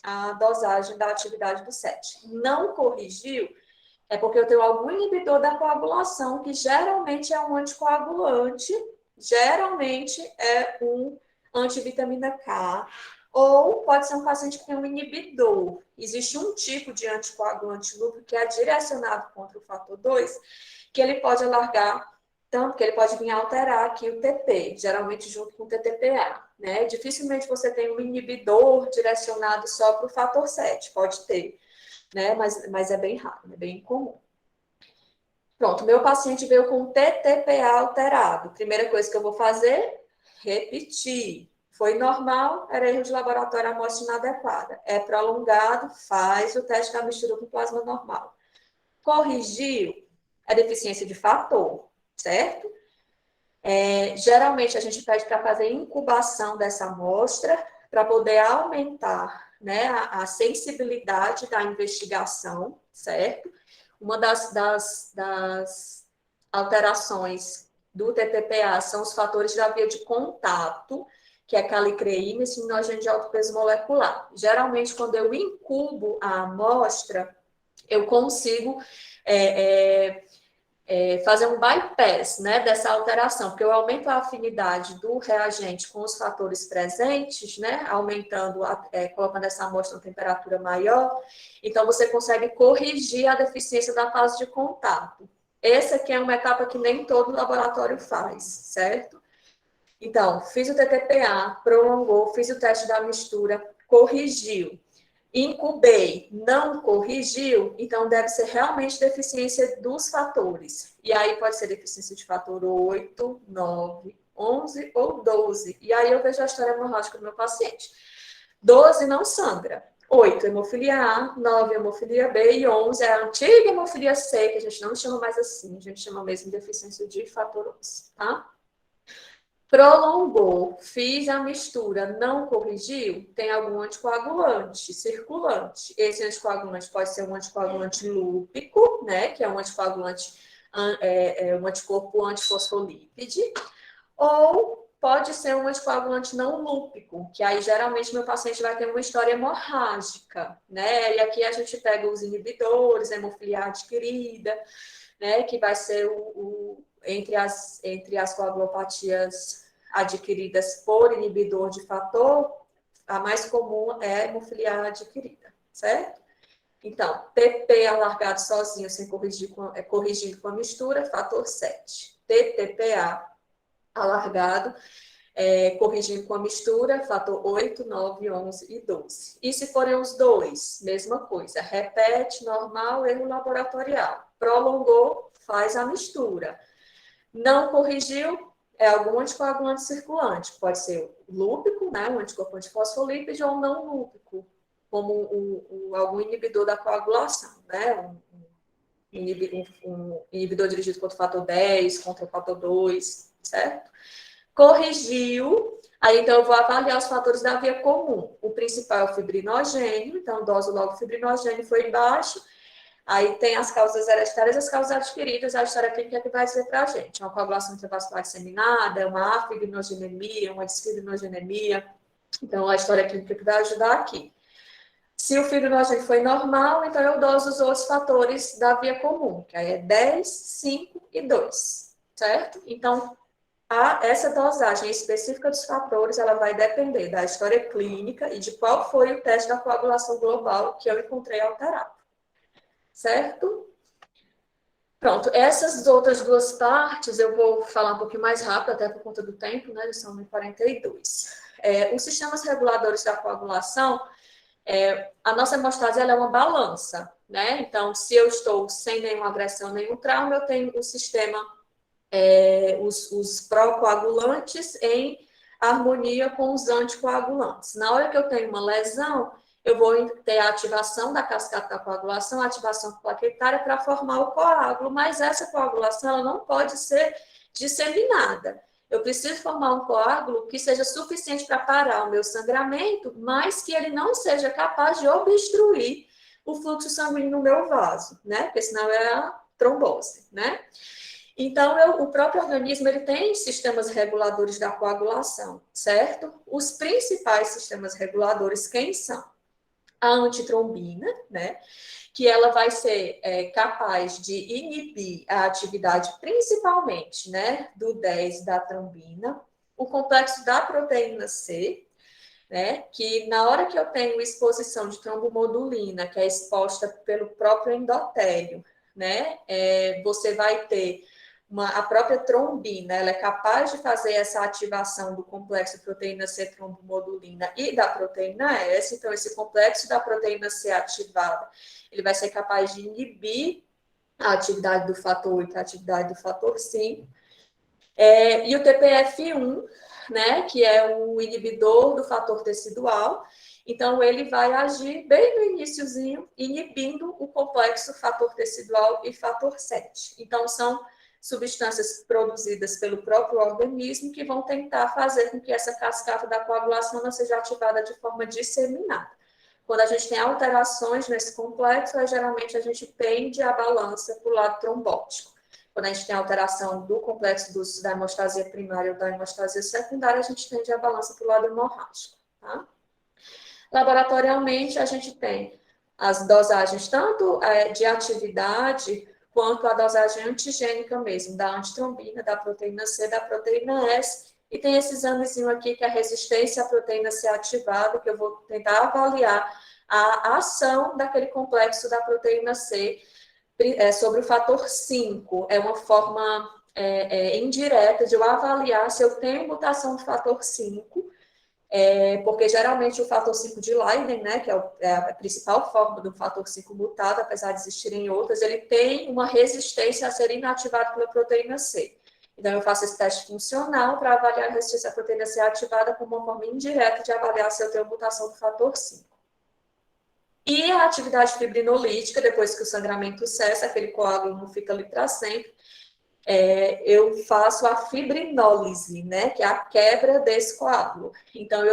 a dosagem da atividade do 7. Não corrigiu, é porque eu tenho algum inibidor da coagulação, que geralmente é um anticoagulante, geralmente é um antivitamina K, ou pode ser um paciente que tem um inibidor. Existe um tipo de anticoagulante lúpico que é direcionado contra o fator 2, que ele pode alargar, tanto que ele pode vir alterar aqui o TP, geralmente junto com o TTPA. Né? Dificilmente você tem um inibidor direcionado só para o fator 7, pode ter, né? Mas é bem raro, é bem incomum. Pronto, meu paciente veio com TTPA alterado. Primeira coisa que eu vou fazer, repetir. Foi normal, era erro de laboratório, amostra inadequada. É prolongado, faz o teste da mistura com plasma normal. Corrigiu, é deficiência de fator, certo? Geralmente a gente pede para fazer incubação dessa amostra para poder aumentar, né, a sensibilidade da investigação, certo? Uma das alterações do TTPA são os fatores da via de contato, que é calicreína e ciminogênio de alto peso molecular. Geralmente, quando eu incubo a amostra, eu consigo fazer um bypass, né, dessa alteração, porque eu aumento a afinidade do reagente com os fatores presentes, né, aumentando, colocando essa amostra em temperatura maior, então você consegue corrigir a deficiência da fase de contato. Essa aqui é uma etapa que nem todo laboratório faz, certo? Então, fiz o TTPA, prolongou, fiz o teste da mistura, corrigiu. Incubei, não corrigiu, então deve ser realmente deficiência dos fatores. E aí pode ser deficiência de fator 8, 9, 11 ou 12. E aí eu vejo a história hemorrágica do meu paciente. 12 não sangra. 8, hemofilia A, 9, hemofilia B e 11 é a antiga hemofilia C, que a gente não chama mais assim, a gente chama mesmo de deficiência de fator 11, tá? Prolongou, fiz a mistura, não corrigiu, tem algum anticoagulante circulante. Esse anticoagulante pode ser um anticoagulante lúpico, né, que é um anticoagulante, um anticorpo antifosfolípide, ou pode ser um anticoagulante não lúpico, que aí geralmente meu paciente vai ter uma história hemorrágica, né, e aqui a gente pega os inibidores, a hemofilia adquirida, né, que vai ser entre as coagulopatias adquiridas por inibidor de fator, a mais comum é a hemofilia adquirida, certo? Então, TP alargado sozinho, sem corrigindo com a mistura, fator 7. TTPA alargado, corrigindo com a mistura, fator 8, 9, 11 e 12. E se forem os dois, mesma coisa, repete, normal, erro laboratorial. Prolongou, faz a mistura. Não corrigiu, é algum anticoagulante circulante. Pode ser lúpico, né, um anticorpo antifosfolípide, ou não lúpico, como algum inibidor da coagulação, né, um inibidor dirigido contra o fator 10, contra o fator 2, certo? Corrigiu, aí então eu vou avaliar os fatores da via comum. O principal é o fibrinogênio, então dose logo fibrinogênio foi baixo. Aí tem as causas hereditárias e as causas adquiridas, a história clínica que vai dizer para a gente. Uma coagulação intravascular disseminada, uma afibinogenemia, uma desfibinogenemia. Então, a história clínica que vai ajudar aqui. Se o fibrinogênio foi normal, então eu doso os outros fatores da via comum, que aí é 10, 5 e 2, certo? Então, essa dosagem específica dos fatores, ela vai depender da história clínica e de qual foi o teste da coagulação global que eu encontrei alterado, certo? Pronto, essas outras duas partes eu vou falar um pouquinho mais rápido, até por conta do tempo, né? Eles são 1h42. Os sistemas reguladores da coagulação, a nossa hemostase ela é uma balança, né? Então, se eu estou sem nenhuma agressão, nenhum trauma, eu tenho o sistema, os procoagulantes em harmonia com os anticoagulantes. Na hora que eu tenho uma lesão, eu vou ter a ativação da cascata da coagulação, a ativação plaquetária para formar o coágulo, mas essa coagulação ela não pode ser disseminada. Eu preciso formar um coágulo que seja suficiente para parar o meu sangramento, mas que ele não seja capaz de obstruir o fluxo sanguíneo no meu vaso, né? Porque senão é a trombose, né? Então, o próprio organismo ele tem sistemas reguladores da coagulação, certo? Os principais sistemas reguladores, quem são? A antitrombina, né? Que ela vai ser capaz de inibir a atividade, principalmente, né? Do 10 da trombina, o complexo da proteína C, né? Que na hora que eu tenho exposição de trombomodulina, que é exposta pelo próprio endotélio, né? Você vai ter a própria trombina, ela é capaz de fazer essa ativação do complexo proteína C trombomodulina e da proteína S, então esse complexo da proteína C ativada, ele vai ser capaz de inibir a atividade do fator 8, a atividade do fator 5, e o TPF1, né, que é o inibidor do fator tecidual, então ele vai agir bem no iniciozinho, inibindo o complexo fator tecidual e fator 7. Então são substâncias produzidas pelo próprio organismo que vão tentar fazer com que essa cascata da coagulação não seja ativada de forma disseminada. Quando a gente tem alterações nesse complexo, geralmente a gente pende a balança para o lado trombótico. Quando a gente tem alteração do complexo da hemostasia primária ou da hemostasia secundária, a gente tende a balança para o lado hemorrágico. Tá? Laboratorialmente, a gente tem as dosagens tanto de atividade quanto a dosagem antigênica mesmo, da antitrombina, da proteína C, da proteína S, e tem esse examezinho aqui que é a resistência à proteína C ativada, que eu vou tentar avaliar a ação daquele complexo da proteína C sobre o fator 5. É uma forma indireta de eu avaliar se eu tenho mutação do fator 5, porque geralmente o fator 5 de Leiden, né, que é a principal forma do fator 5 mutado, apesar de existirem outras, ele tem uma resistência a ser inativado pela proteína C. Então, eu faço esse teste funcional para avaliar a resistência à proteína C ativada como uma forma indireta de avaliar se eu tenho mutação do fator 5. E a atividade fibrinolítica, depois que o sangramento cessa, aquele coágulo não fica ali para sempre, eu faço a fibrinólise, né, que é a quebra desse coágulo. Então,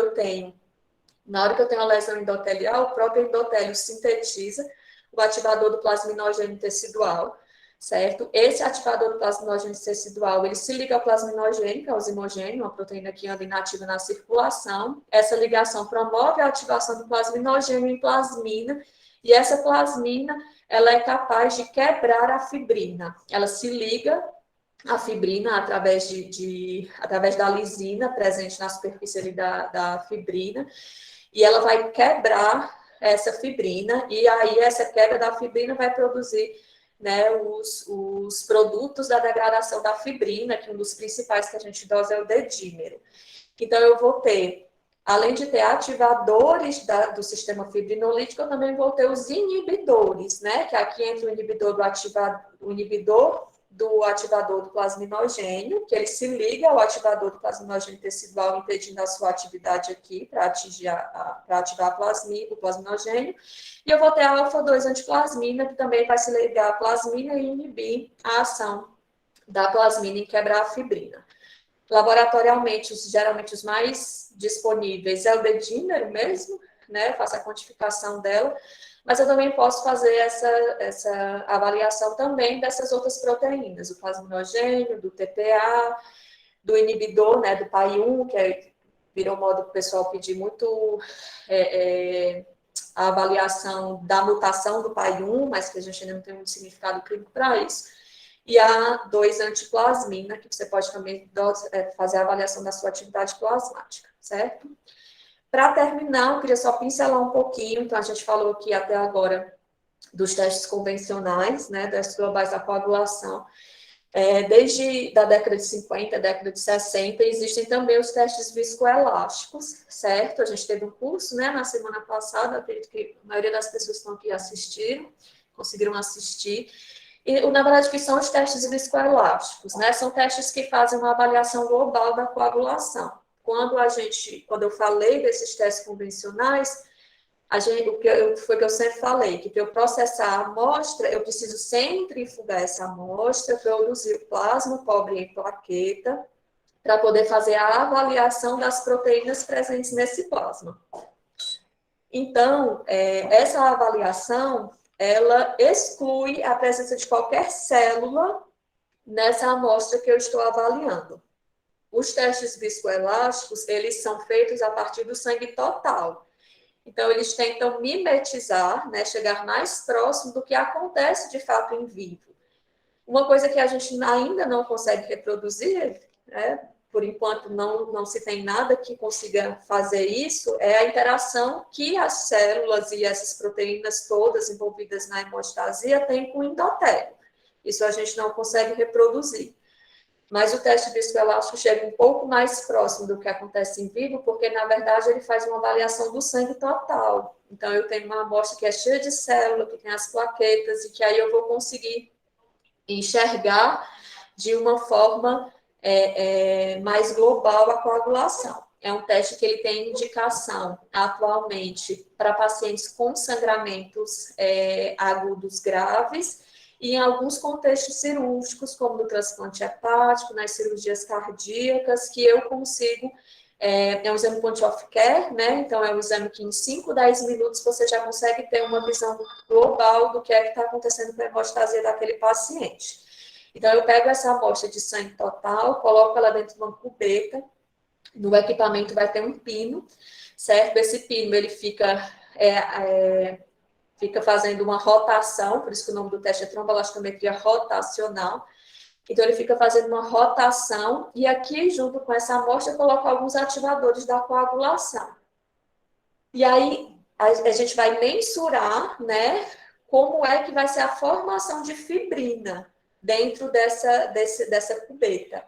na hora que eu tenho a lesão endotelial, o próprio endotélio sintetiza o ativador do plasminogênio tecidual, certo? Esse ativador do plasminogênio tecidual, ele se liga ao plasminogênio, que é o zimogênio, uma proteína que anda inativa na circulação. Essa ligação promove a ativação do plasminogênio em plasmina, e essa plasmina, ela é capaz de quebrar a fibrina. Ela se liga à fibrina através da lisina presente na superfície ali da fibrina, e ela vai quebrar essa fibrina, e aí essa quebra da fibrina vai produzir, né, os produtos da degradação da fibrina, que um dos principais que a gente dosa é o dedímero. Então, eu vou ter, além de ter ativadores do sistema fibrinolítico, eu também vou ter os inibidores, né, que aqui entra o inibidor do ativador do plasminogênio, que ele se liga ao ativador do plasminogênio tecidual, impedindo a sua atividade aqui para ativar o plasminogênio. E eu vou ter a alfa-2 antiplasmina, que também vai se ligar à plasmina e inibir a ação da plasmina em quebrar a fibrina. Laboratorialmente, geralmente os mais disponíveis é o dedímero mesmo, né? Eu faço a quantificação dela, mas eu também posso fazer essa avaliação também dessas outras proteínas, o plasminogênio, do TPA, do inibidor, né, do PAI-1, que virou modo do pessoal pedir muito a avaliação da mutação do PAI-1, mas que a gente ainda não tem muito significado clínico para isso, e a 2 antiplasmina, que você pode também fazer a avaliação da sua atividade plasmática, certo? Para terminar, eu queria só pincelar um pouquinho, então a gente falou aqui até agora dos testes convencionais, né, testes globais da coagulação. Desde da década de 50, década de 60, existem também os testes viscoelásticos, certo? A gente teve um curso, né, na semana passada, acredito que a maioria das pessoas que estão aqui assistiram, conseguiram assistir. E, na verdade, o que são os testes viscoelásticos, né? São testes que fazem uma avaliação global da coagulação. Quando eu falei desses testes convencionais, foi o que eu sempre falei, que para eu processar a amostra, eu preciso centrifugar essa amostra, produzir o plasma pobre em plaqueta, para poder fazer a avaliação das proteínas presentes nesse plasma. Então, essa avaliação, ela exclui a presença de qualquer célula nessa amostra que eu estou avaliando. Os testes viscoelásticos, eles são feitos a partir do sangue total. Então, eles tentam mimetizar, né, chegar mais próximo do que acontece de fato em vivo. Uma coisa que a gente ainda não consegue reproduzir, né, por enquanto não se tem nada que consiga fazer isso, é a interação que as células e essas proteínas todas envolvidas na hemostasia têm com o endotélio. Isso a gente não consegue reproduzir. Mas o teste viscoelástico chega um pouco mais próximo do que acontece em vivo, porque, na verdade, ele faz uma avaliação do sangue total. Então, eu tenho uma amostra que é cheia de célula, que tem as plaquetas, e que aí eu vou conseguir enxergar de uma forma mais global a coagulação. É um teste que ele tem indicação, atualmente, para pacientes com sangramentos agudos graves, e em alguns contextos cirúrgicos, como no transplante hepático, nas cirurgias cardíacas, que eu consigo, um exame point of care, né? Então, é um exame que em 5, 10 minutos você já consegue ter uma visão global do que é que está acontecendo com a hemostasia daquele paciente. Então, eu pego essa amostra de sangue total, coloco ela dentro de uma cubeta, no equipamento vai ter um pino, certo? Esse pino, ele fica fazendo uma rotação, por isso que o nome do teste é tromboelastometria rotacional. Então, ele fica fazendo uma rotação, e aqui, junto com essa amostra, eu coloco alguns ativadores da coagulação. E aí, a gente vai mensurar, né, como é que vai ser a formação de fibrina dentro dessa cubeta.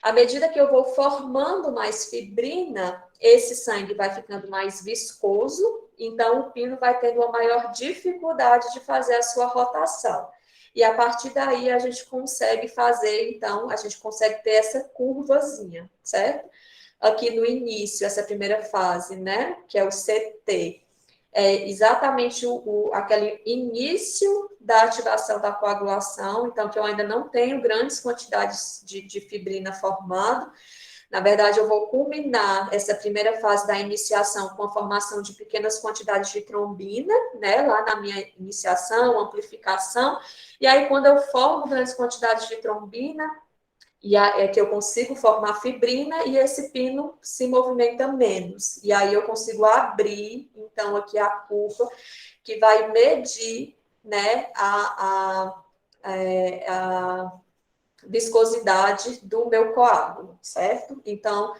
À medida que eu vou formando mais fibrina, esse sangue vai ficando mais viscoso, então o pino vai tendo uma maior dificuldade de fazer a sua rotação. E a partir daí a gente consegue fazer, então, a gente consegue ter essa curvazinha, certo? Aqui no início, essa primeira fase, né, que é o CT, exatamente aquele início da ativação da coagulação, então que eu ainda não tenho grandes quantidades de fibrina formando. Na verdade, eu vou culminar essa primeira fase da iniciação com a formação de pequenas quantidades de trombina, né, lá na minha iniciação, amplificação, e aí quando eu formo grandes quantidades de trombina, é que eu consigo formar fibrina e esse pino se movimenta menos. E aí eu consigo abrir, então, aqui a curva que vai medir, né, a viscosidade do meu coágulo, certo? Então,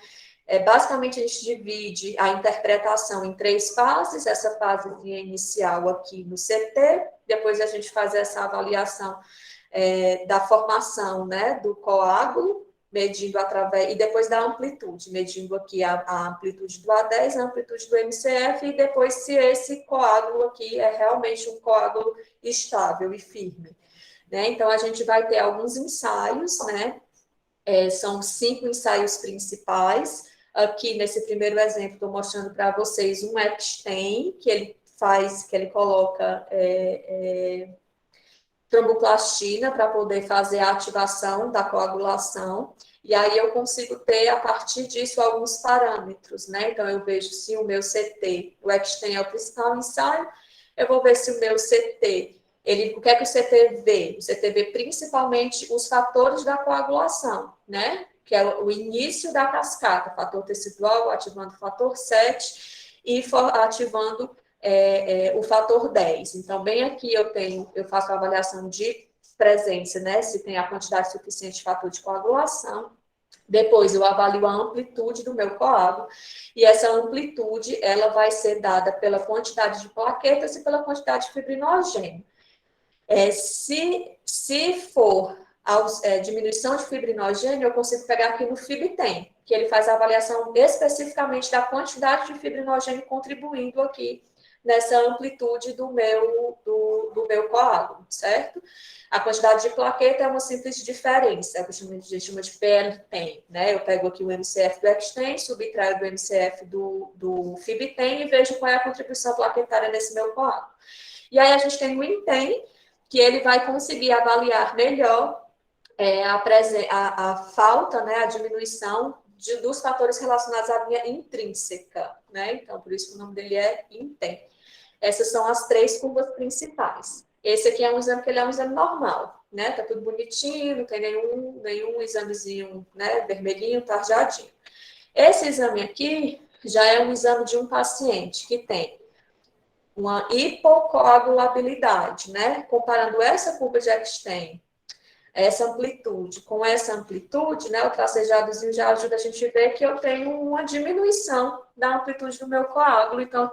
basicamente, a gente divide a interpretação em 3 fases, essa fase inicial aqui no CT, depois a gente faz essa avaliação da formação, né, do coágulo, medindo através, e depois da amplitude, medindo aqui a amplitude do A10, a amplitude do MCF, e depois se esse coágulo aqui é realmente um coágulo estável e firme. Né? Então, a gente vai ter alguns ensaios, né? São 5 ensaios principais. Aqui, nesse primeiro exemplo, estou mostrando para vocês um Epstein, que ele faz, que ele coloca tromboplastina para poder fazer a ativação da coagulação, e aí eu consigo ter, a partir disso, alguns parâmetros, né? Então, eu vejo se o meu CT, o Epstein é o principal ensaio, eu vou ver se o meu CT, o que é que o CT vê? O CT vê principalmente os fatores da coagulação, né? Que é o início da cascata, fator tecidual ativando o fator 7 e ativando o fator 10. Então, bem aqui eu faço a avaliação de presença, né? Se tem a quantidade suficiente de fator de coagulação. Depois eu avalio a amplitude do meu coágulo, e essa amplitude ela vai ser dada pela quantidade de plaquetas e pela quantidade de fibrinogênio. Se for diminuição de fibrinogênio, eu consigo pegar aqui no FibTem, que ele faz a avaliação especificamente da quantidade de fibrinogênio contribuindo aqui nessa amplitude do meu coágulo, certo? A quantidade de plaqueta é uma simples diferença, a gente chama de PL-TEM, né? Eu pego aqui o MCF do Epstein, subtraio do MCF do FibTem e vejo qual é a contribuição plaquetária nesse meu coágulo. E aí a gente tem o INTEM, que ele vai conseguir avaliar melhor a falta, né, a diminuição dos fatores relacionados à via intrínseca, né? Então, por isso que o nome dele é INTEM. Essas são as 3 curvas principais. Esse aqui é um exame que ele é um exame normal, né? Tá tudo bonitinho, não tem nenhum examezinho, né, vermelhinho, tarjadinho. Esse exame aqui já é um exame de um paciente que tem uma hipocoagulabilidade, né? Comparando essa curva de Epstein, essa amplitude com essa amplitude, né? O tracejadozinho já ajuda a gente a ver que eu tenho uma diminuição da amplitude do meu coágulo, então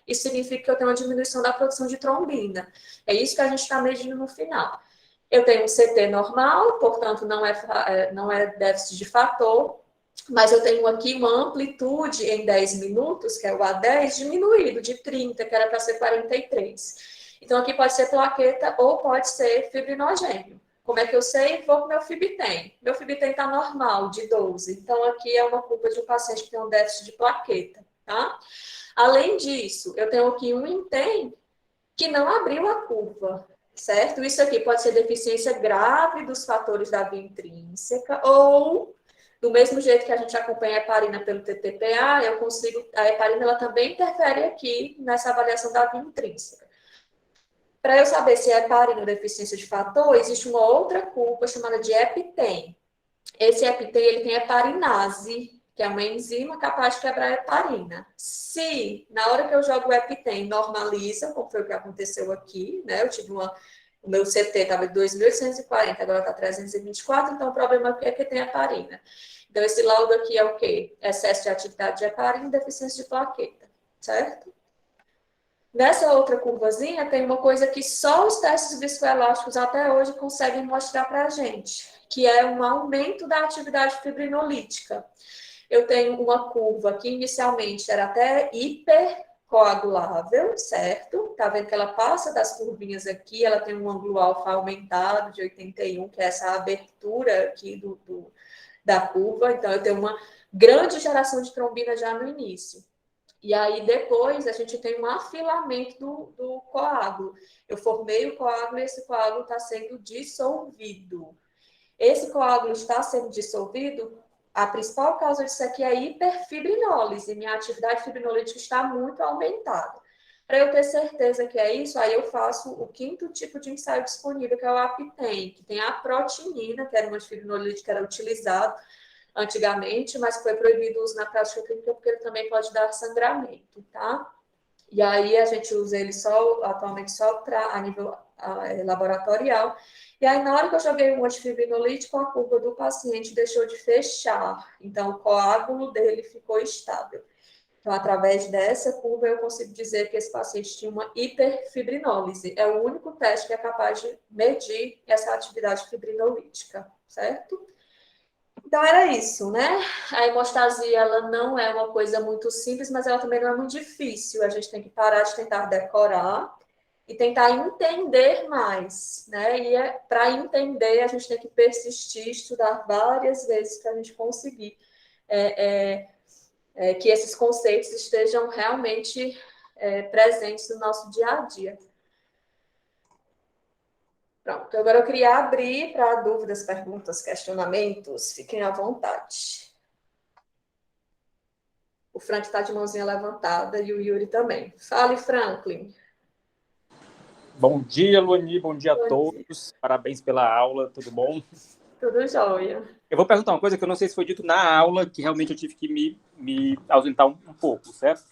isso significa que eu tenho uma diminuição da produção de trombina. É isso que a gente está medindo no final. Eu tenho um CT normal, portanto, não é déficit de fator, mas eu tenho aqui uma amplitude em 10 minutos, que é o A10, diminuído de 30, que era para ser 43. Então, aqui pode ser plaqueta ou pode ser fibrinogênio. Como é que eu sei? Vou com meu FibTem. Meu FibTem está normal, de 12. Então, aqui é uma culpa de um paciente que tem um déficit de plaqueta, tá? Além disso, eu tenho aqui um INTEM que não abriu a curva, certo? Isso aqui pode ser deficiência grave dos fatores da via intrínseca ou do mesmo jeito que a gente acompanha a heparina pelo TTPA, a heparina ela também interfere aqui nessa avaliação da via intrínseca. Para eu saber se é heparina ou deficiência de fator, existe uma outra curva chamada de EpiTem. Esse EpiTem, ele tem heparinase, que é uma enzima capaz de quebrar a heparina. Se, na hora que eu jogo o EpiTem, normaliza, como foi o que aconteceu aqui, né? Eu tive o meu CT estava de 2.840, agora está 324, então o problema é que tem heparina. Então, esse laudo aqui é o quê? Excesso de atividade de heparina e deficiência de plaqueta, certo? Nessa outra curvazinha, tem uma coisa que só os testes viscoelásticos até hoje conseguem mostrar para a gente, que é um aumento da atividade fibrinolítica. Eu tenho uma curva que inicialmente era até hipercoagulável, certo? Tá vendo que ela passa das curvinhas aqui, ela tem um ângulo alfa aumentado de 81, que é essa abertura aqui da curva. Então, eu tenho uma grande geração de trombina já no início. E aí, depois, a gente tem um afilamento do coágulo. Eu formei o coágulo e esse coágulo está sendo dissolvido. Esse coágulo está sendo dissolvido, a principal causa disso aqui é a hiperfibrinólise. Minha atividade fibrinolítica está muito aumentada. Para eu ter certeza que é isso, aí eu faço o quinto tipo de ensaio disponível, que é o APTEM, que tem a protinina, que era um antifibrinolítico que era utilizado antigamente, mas foi proibido o uso na prática clínica porque ele também pode dar sangramento, tá? E aí a gente usa ele atualmente só a nível laboratorial. E aí, na hora que eu joguei um antifibrinolítico, a curva do paciente deixou de fechar. Então, o coágulo dele ficou estável. Então, através dessa curva, eu consigo dizer que esse paciente tinha uma hiperfibrinólise. É o único teste que é capaz de medir essa atividade fibrinolítica, certo? Então, era isso, né? A hemostasia, ela não é uma coisa muito simples, mas ela também não é muito difícil. A gente tem que parar de tentar decorar e tentar entender mais, né? E para entender, a gente tem que persistir, estudar várias vezes para a gente conseguir que esses conceitos estejam realmente presentes no nosso dia a dia. Pronto, agora eu queria abrir para dúvidas, perguntas, questionamentos. Fiquem à vontade. O Frank está de mãozinha levantada e o Yuri também. Fale, Franklin. Bom dia, Luani. Bom dia a todos. Parabéns pela aula. Tudo bom? Tudo jóia. Eu vou perguntar uma coisa que eu não sei se foi dito na aula, que realmente eu tive que me ausentar um pouco, certo?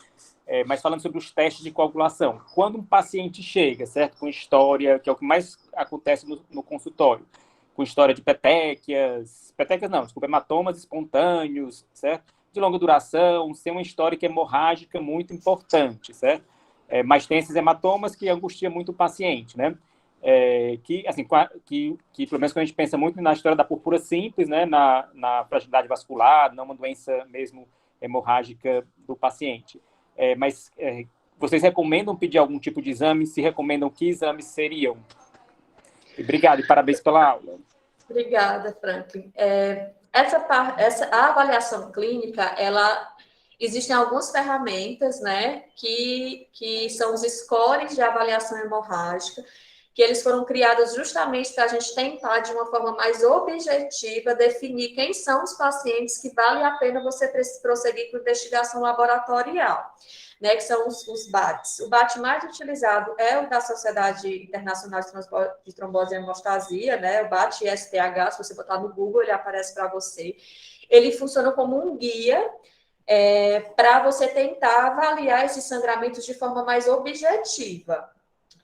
Mas falando sobre os testes de coagulação. Quando um paciente chega, certo? Com história, que é o que mais acontece no consultório, com história de petecas não, desculpa, hematomas espontâneos, certo? De longa duração, sem uma história hemorrágica muito importante, certo? Mas tem esses hematomas que angustia muito o paciente, né? Que pelo menos quando a gente pensa muito na história da púrpura simples, né? Na fragilidade vascular, não uma doença mesmo hemorrágica do paciente. Mas vocês recomendam pedir algum tipo de exame? Se recomendam, que exames seriam? Obrigado e parabéns pela aula. Obrigada, Franklin. A avaliação clínica, existem algumas ferramentas, né, que são os scores de avaliação hemorrágica, que eles foram criados justamente para a gente tentar, de uma forma mais objetiva, definir quem são os pacientes que vale a pena você prosseguir com investigação laboratorial, né, que são os BATs. O BAT mais utilizado é o da Sociedade Internacional de Trombose e Hemostasia, né, o BAT-STH, se você botar no Google, ele aparece para você. Ele funciona como um guia para você tentar avaliar esses sangramentos de forma mais objetiva.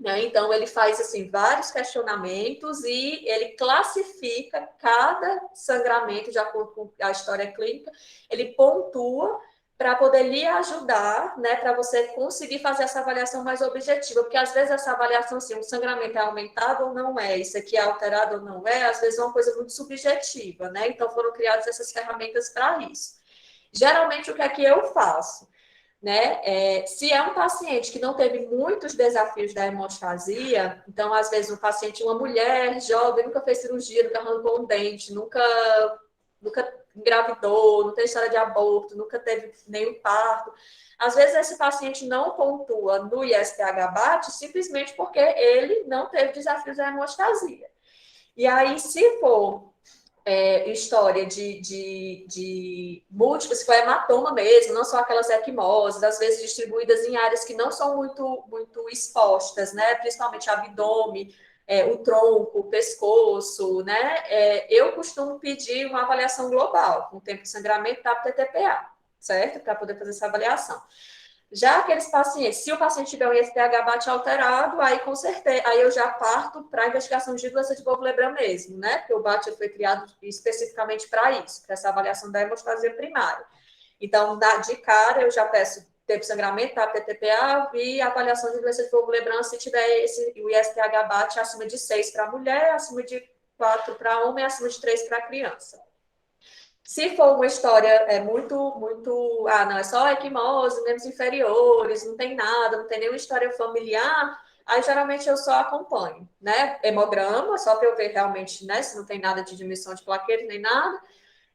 Né? Então, ele faz assim, vários questionamentos e ele classifica cada sangramento de acordo com a história clínica, ele pontua para poder lhe ajudar, né, para você conseguir fazer essa avaliação mais objetiva, porque às vezes essa avaliação, assim, o sangramento é aumentado ou não é, isso aqui é alterado ou não é, às vezes é uma coisa muito subjetiva, né? Então, foram criadas essas ferramentas para isso. Geralmente, o que é que eu faço? Né? Se é um paciente que não teve muitos desafios da hemostasia, então, às vezes, um paciente, uma mulher jovem, nunca fez cirurgia, nunca arrancou um dente, nunca engravidou, não tem história de aborto, nunca teve nenhum parto. Às vezes, esse paciente não pontua no ISTH-BAT simplesmente porque ele não teve desafios da hemostasia. E aí, se for história de múltiplos, se for hematoma mesmo, não só aquelas equimoses, às vezes distribuídas em áreas que não são muito expostas, né? Principalmente abdômen, o tronco, o pescoço, né? Eu costumo pedir uma avaliação global, com tempo de sangramento da TTPA, certo? Para poder fazer essa avaliação. Já aqueles pacientes, se o paciente tiver um ISTH-BAT alterado, aí com certeza, aí eu já parto para a investigação de doença de Bovo-Lebrun mesmo, né? Porque o BAT foi criado especificamente para isso, para essa avaliação da hemostasia primária. Então, de cara, eu já peço tempo de sangramento, tá? PTPA, e avaliação de doença de Bovo-Lebrun se tiver o ISTH-BAT acima de 6 para mulher, acima de 4 para homem, acima de 3 para criança. Se for uma história muito, não, é só equimose, membros inferiores, não tem nada, não tem nenhuma história familiar, aí geralmente eu só acompanho, né? Hemograma, só para eu ver realmente, né, se não tem nada de diminuição de plaquetas nem nada,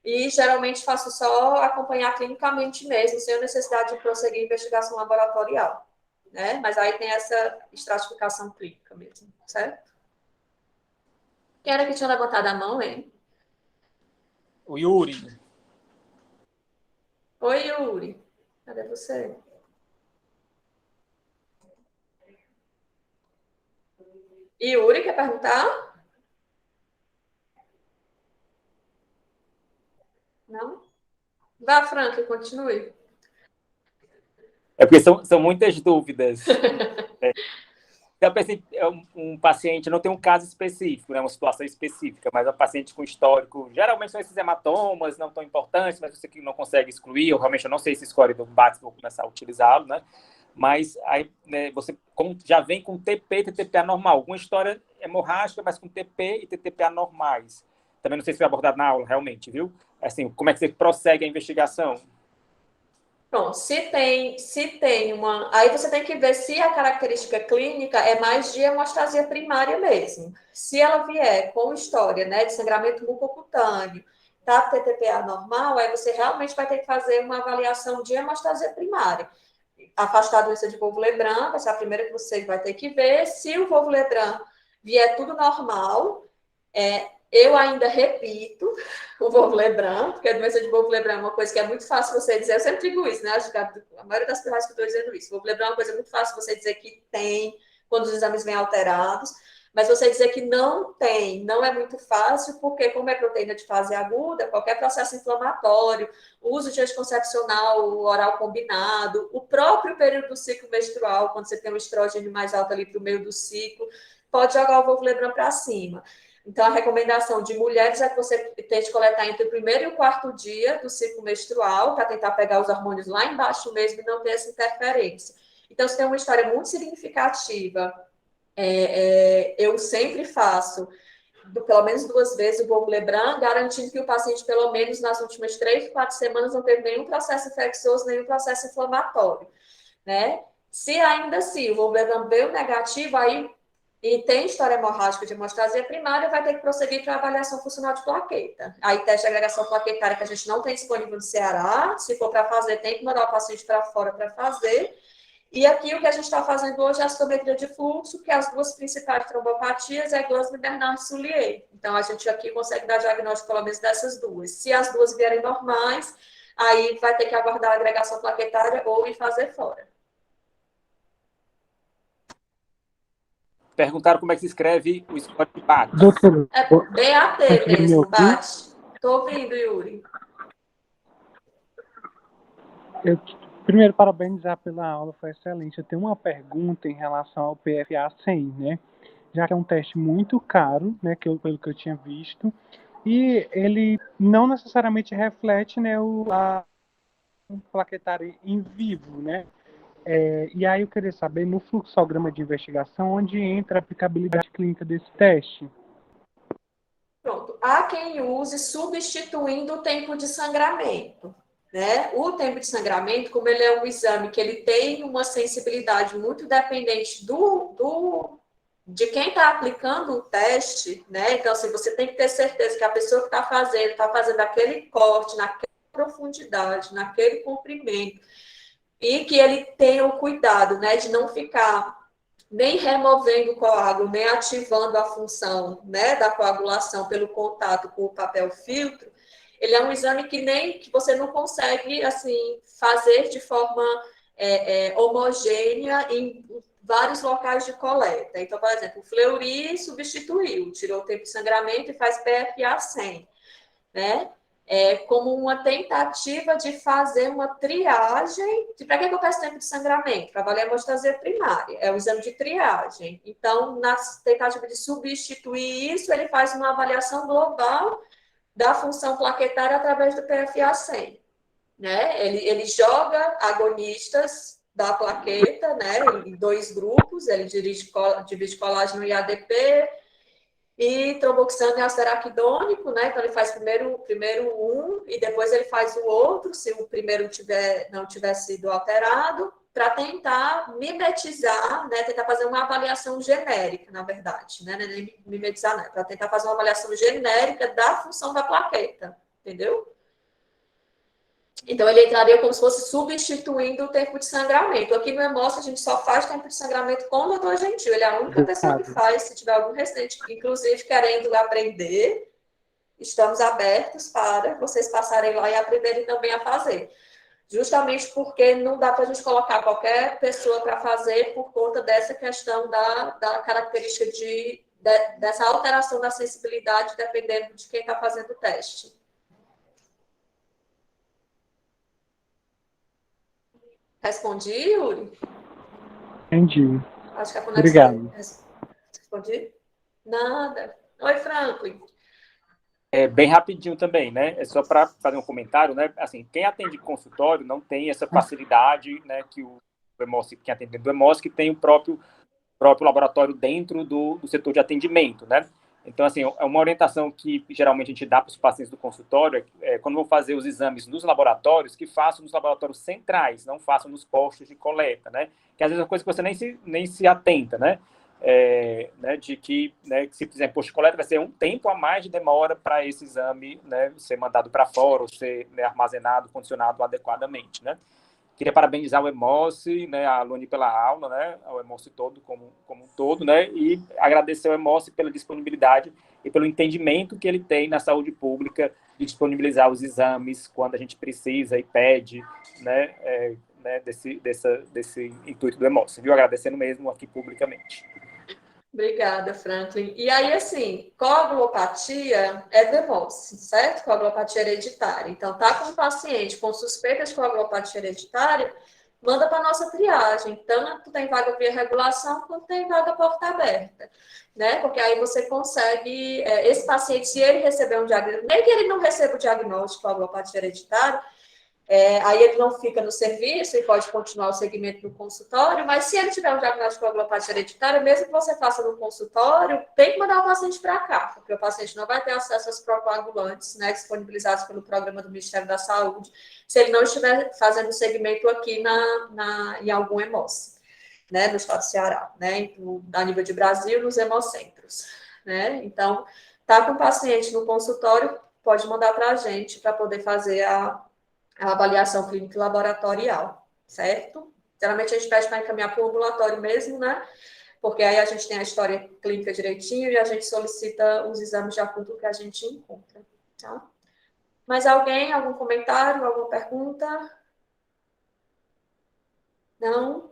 e geralmente faço só acompanhar clinicamente mesmo, sem a necessidade de prosseguir investigação laboratorial, né? Mas aí tem essa estratificação clínica mesmo, certo? Quem era que tinha levantado a mão, hein? O Yuri. Oi, Yuri. Cadê você? Yuri, quer perguntar? Não? Vá, Frank, continue. É porque são muitas dúvidas. Eu pensei, um paciente não tem um caso específico, né, uma situação específica, mas um paciente com histórico, geralmente são esses hematomas, não tão importantes, mas você que não consegue excluir, eu realmente não sei se escolhe do BATS, vou começar a utilizá-lo, né? Mas aí, né, você já vem com TP e TTPA normal, alguma história hemorrágica, mas com TP e TTPA normais. Também não sei se foi abordado na aula, realmente, viu? Assim, como é que você prossegue a investigação? Pronto, se tem uma. Aí você tem que ver se a característica clínica é mais de hemostasia primária mesmo. Se ela vier com história, né, de sangramento mucocutâneo, tá TTPA normal, aí você realmente vai ter que fazer uma avaliação de hemostasia primária. Afastar a doença de Wolff-Lebranc, essa é a primeira que você vai ter que ver. Se o Wolff-Lebranc vier tudo normal, eu ainda repito o Wolff-Lebranc, porque a doença de Wolff-Lebranc é uma coisa que é muito fácil você dizer. Eu sempre digo isso, né? Acho que a maioria das pessoas que eu estou dizendo isso. Wolff-Lebranc é uma coisa muito fácil você dizer que tem quando os exames vêm alterados, mas você dizer que não tem, não é muito fácil, porque como é proteína de fase aguda, qualquer processo inflamatório, o uso de anticoncepcional oral combinado, o próprio período do ciclo menstrual, quando você tem um estrógeno mais alto ali para o meio do ciclo, pode jogar o Wolff-Lebranc para cima. Então, a recomendação de mulheres é que você tente coletar entre o primeiro e o quarto dia do ciclo menstrual, para tentar pegar os hormônios lá embaixo mesmo e não ter essa interferência. Então, se tem uma história muito significativa, eu sempre faço pelo menos 2 vezes o Wolff-Lebranc, garantindo que o paciente, pelo menos nas últimas 3, 4 semanas, não teve nenhum processo infeccioso, nenhum processo inflamatório, né? Se ainda assim o Wolff-Lebranc veio negativo, aí e tem história hemorrágica de hemostasia primária, vai ter que prosseguir para avaliação funcional de plaqueta. Aí, teste de agregação plaquetária que a gente não tem disponível no Ceará, se for para fazer, tem que mandar o paciente para fora para fazer. E aqui o que a gente está fazendo hoje é a citometria de fluxo, que as duas principais trombopatias é Glasgow e Bernard-Soulier. Então, a gente aqui consegue dar diagnóstico pelo menos dessas duas. Se as duas vierem normais, aí vai ter que aguardar a agregação plaquetária ou ir fazer fora. Perguntaram como é que se escreve o score de BAT. Doutor, É BAT conseguiu me mesmo, ouvir? bate. Estou ouvindo, Yuri. Eu, primeiro, parabenizar pela aula, foi excelente. Eu tenho uma pergunta em relação ao PFA 100, né? Já que é um teste muito caro, né, pelo que eu tinha visto, e ele não necessariamente reflete, né, a plaquetária em vivo, né? E aí eu queria saber, no fluxograma de investigação, onde entra a aplicabilidade clínica desse teste. Pronto. Há quem use substituindo o tempo de sangramento. Né? O tempo de sangramento, como ele é um exame que ele tem uma sensibilidade muito dependente de quem está aplicando o teste, né? Então, assim, você tem que ter certeza que a pessoa que está fazendo aquele corte, naquela profundidade, naquele comprimento, e que ele tenha o cuidado, né, de não ficar nem removendo o coágulo, nem ativando a função, né, da coagulação pelo contato com o papel filtro. Ele é um exame que você não consegue assim fazer de forma homogênea em vários locais de coleta. Então, por exemplo, o Fleury substituiu, tirou o tempo de sangramento e faz PFA 100, né? Como uma tentativa de fazer uma triagem. Para que eu peço tempo de sangramento? Para avaliar a hemostasia primária. É o exame de triagem. Então, na tentativa de substituir isso, ele faz uma avaliação global da função plaquetária através do PFA 100. Né? Ele joga agonistas da plaqueta, né, em 2 grupos, ele divide colágeno e ADP, e tromboxano é ácido araquidônico, né? Então ele faz primeiro um e depois ele faz o outro, se o primeiro não tiver sido alterado, para tentar mimetizar, né? Tentar fazer uma avaliação genérica, na verdade, né? Não é nem mimetizar, né? Para tentar fazer uma avaliação genérica da função da plaqueta, entendeu? Então, ele entraria como se fosse substituindo o tempo de sangramento. Aqui no Hemócio, a gente só faz tempo de sangramento com o doutor Gentil. Ele é a única pessoa que faz, se tiver algum residente, inclusive, querendo aprender, estamos abertos para vocês passarem lá e aprenderem também a fazer. Justamente porque não dá para a gente colocar qualquer pessoa para fazer por conta dessa questão da característica dessa alteração da sensibilidade, dependendo de quem está fazendo o teste. Respondi, Yuri? Entendi. Acho que a conexão... Obrigado. Respondi? Nada. Oi, Franklin. Bem rapidinho também, né? É só para fazer um comentário, né? Assim, quem atende consultório não tem essa facilidade, né? Que o Hemócio, quem atende do Hemócio, que tem o próprio laboratório dentro do setor de atendimento, né? Então, assim, é uma orientação que geralmente a gente dá para os pacientes do consultório, quando vão fazer os exames nos laboratórios, que façam nos laboratórios centrais, não façam nos postos de coleta, né? Que às vezes é uma coisa que você nem se atenta, né? Né, de que, né, se fizer posto de coleta vai ser um tempo a mais de demora para esse exame, né, ser mandado para fora ou ser, né, armazenado, condicionado adequadamente, né. Queria parabenizar o Hemócio, né, a Alune pela aula, né, o Hemócio todo como um todo, né, e agradecer ao Hemócio pela disponibilidade e pelo entendimento que ele tem na saúde pública de disponibilizar os exames quando a gente precisa e pede, né, desse intuito do Hemócio, viu? Agradecendo mesmo aqui publicamente. Obrigada, Franklin. E aí, assim, coagulopatia é do Hemócio, certo? Coagulopatia hereditária. Então, tá com um paciente com suspeita de coagulopatia hereditária, manda para a nossa triagem. Tanto tem vaga via regulação, quanto tem vaga porta aberta, né? Porque aí você consegue, esse paciente, se ele receber um diagnóstico, nem que ele não receba o diagnóstico de coagulopatia hereditária, aí ele não fica no serviço e pode continuar o segmento no consultório, mas se ele tiver um diagnóstico de coagulopatia hereditária, mesmo que você faça no consultório, tem que mandar o paciente para cá, porque o paciente não vai ter acesso aos procoagulantes, né, disponibilizados pelo programa do Ministério da Saúde, se ele não estiver fazendo segmento aqui em algum Hemócio, né, no estado do Ceará, né, a nível de Brasil, nos hemocentros, né, então, tá com o paciente no consultório, pode mandar para a gente para poder fazer a avaliação clínica laboratorial, certo? Geralmente a gente pede para encaminhar para o ambulatório mesmo, né? Porque aí a gente tem a história clínica direitinho e a gente solicita os exames de acordo com o que a gente encontra, tá? Mais alguém? Algum comentário? Alguma pergunta? Não?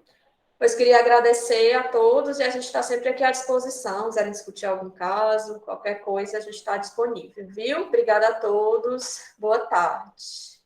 Pois queria agradecer a todos e a gente está sempre aqui à disposição, quiserem discutir algum caso, qualquer coisa, a gente está disponível, viu? Obrigada a todos, boa tarde.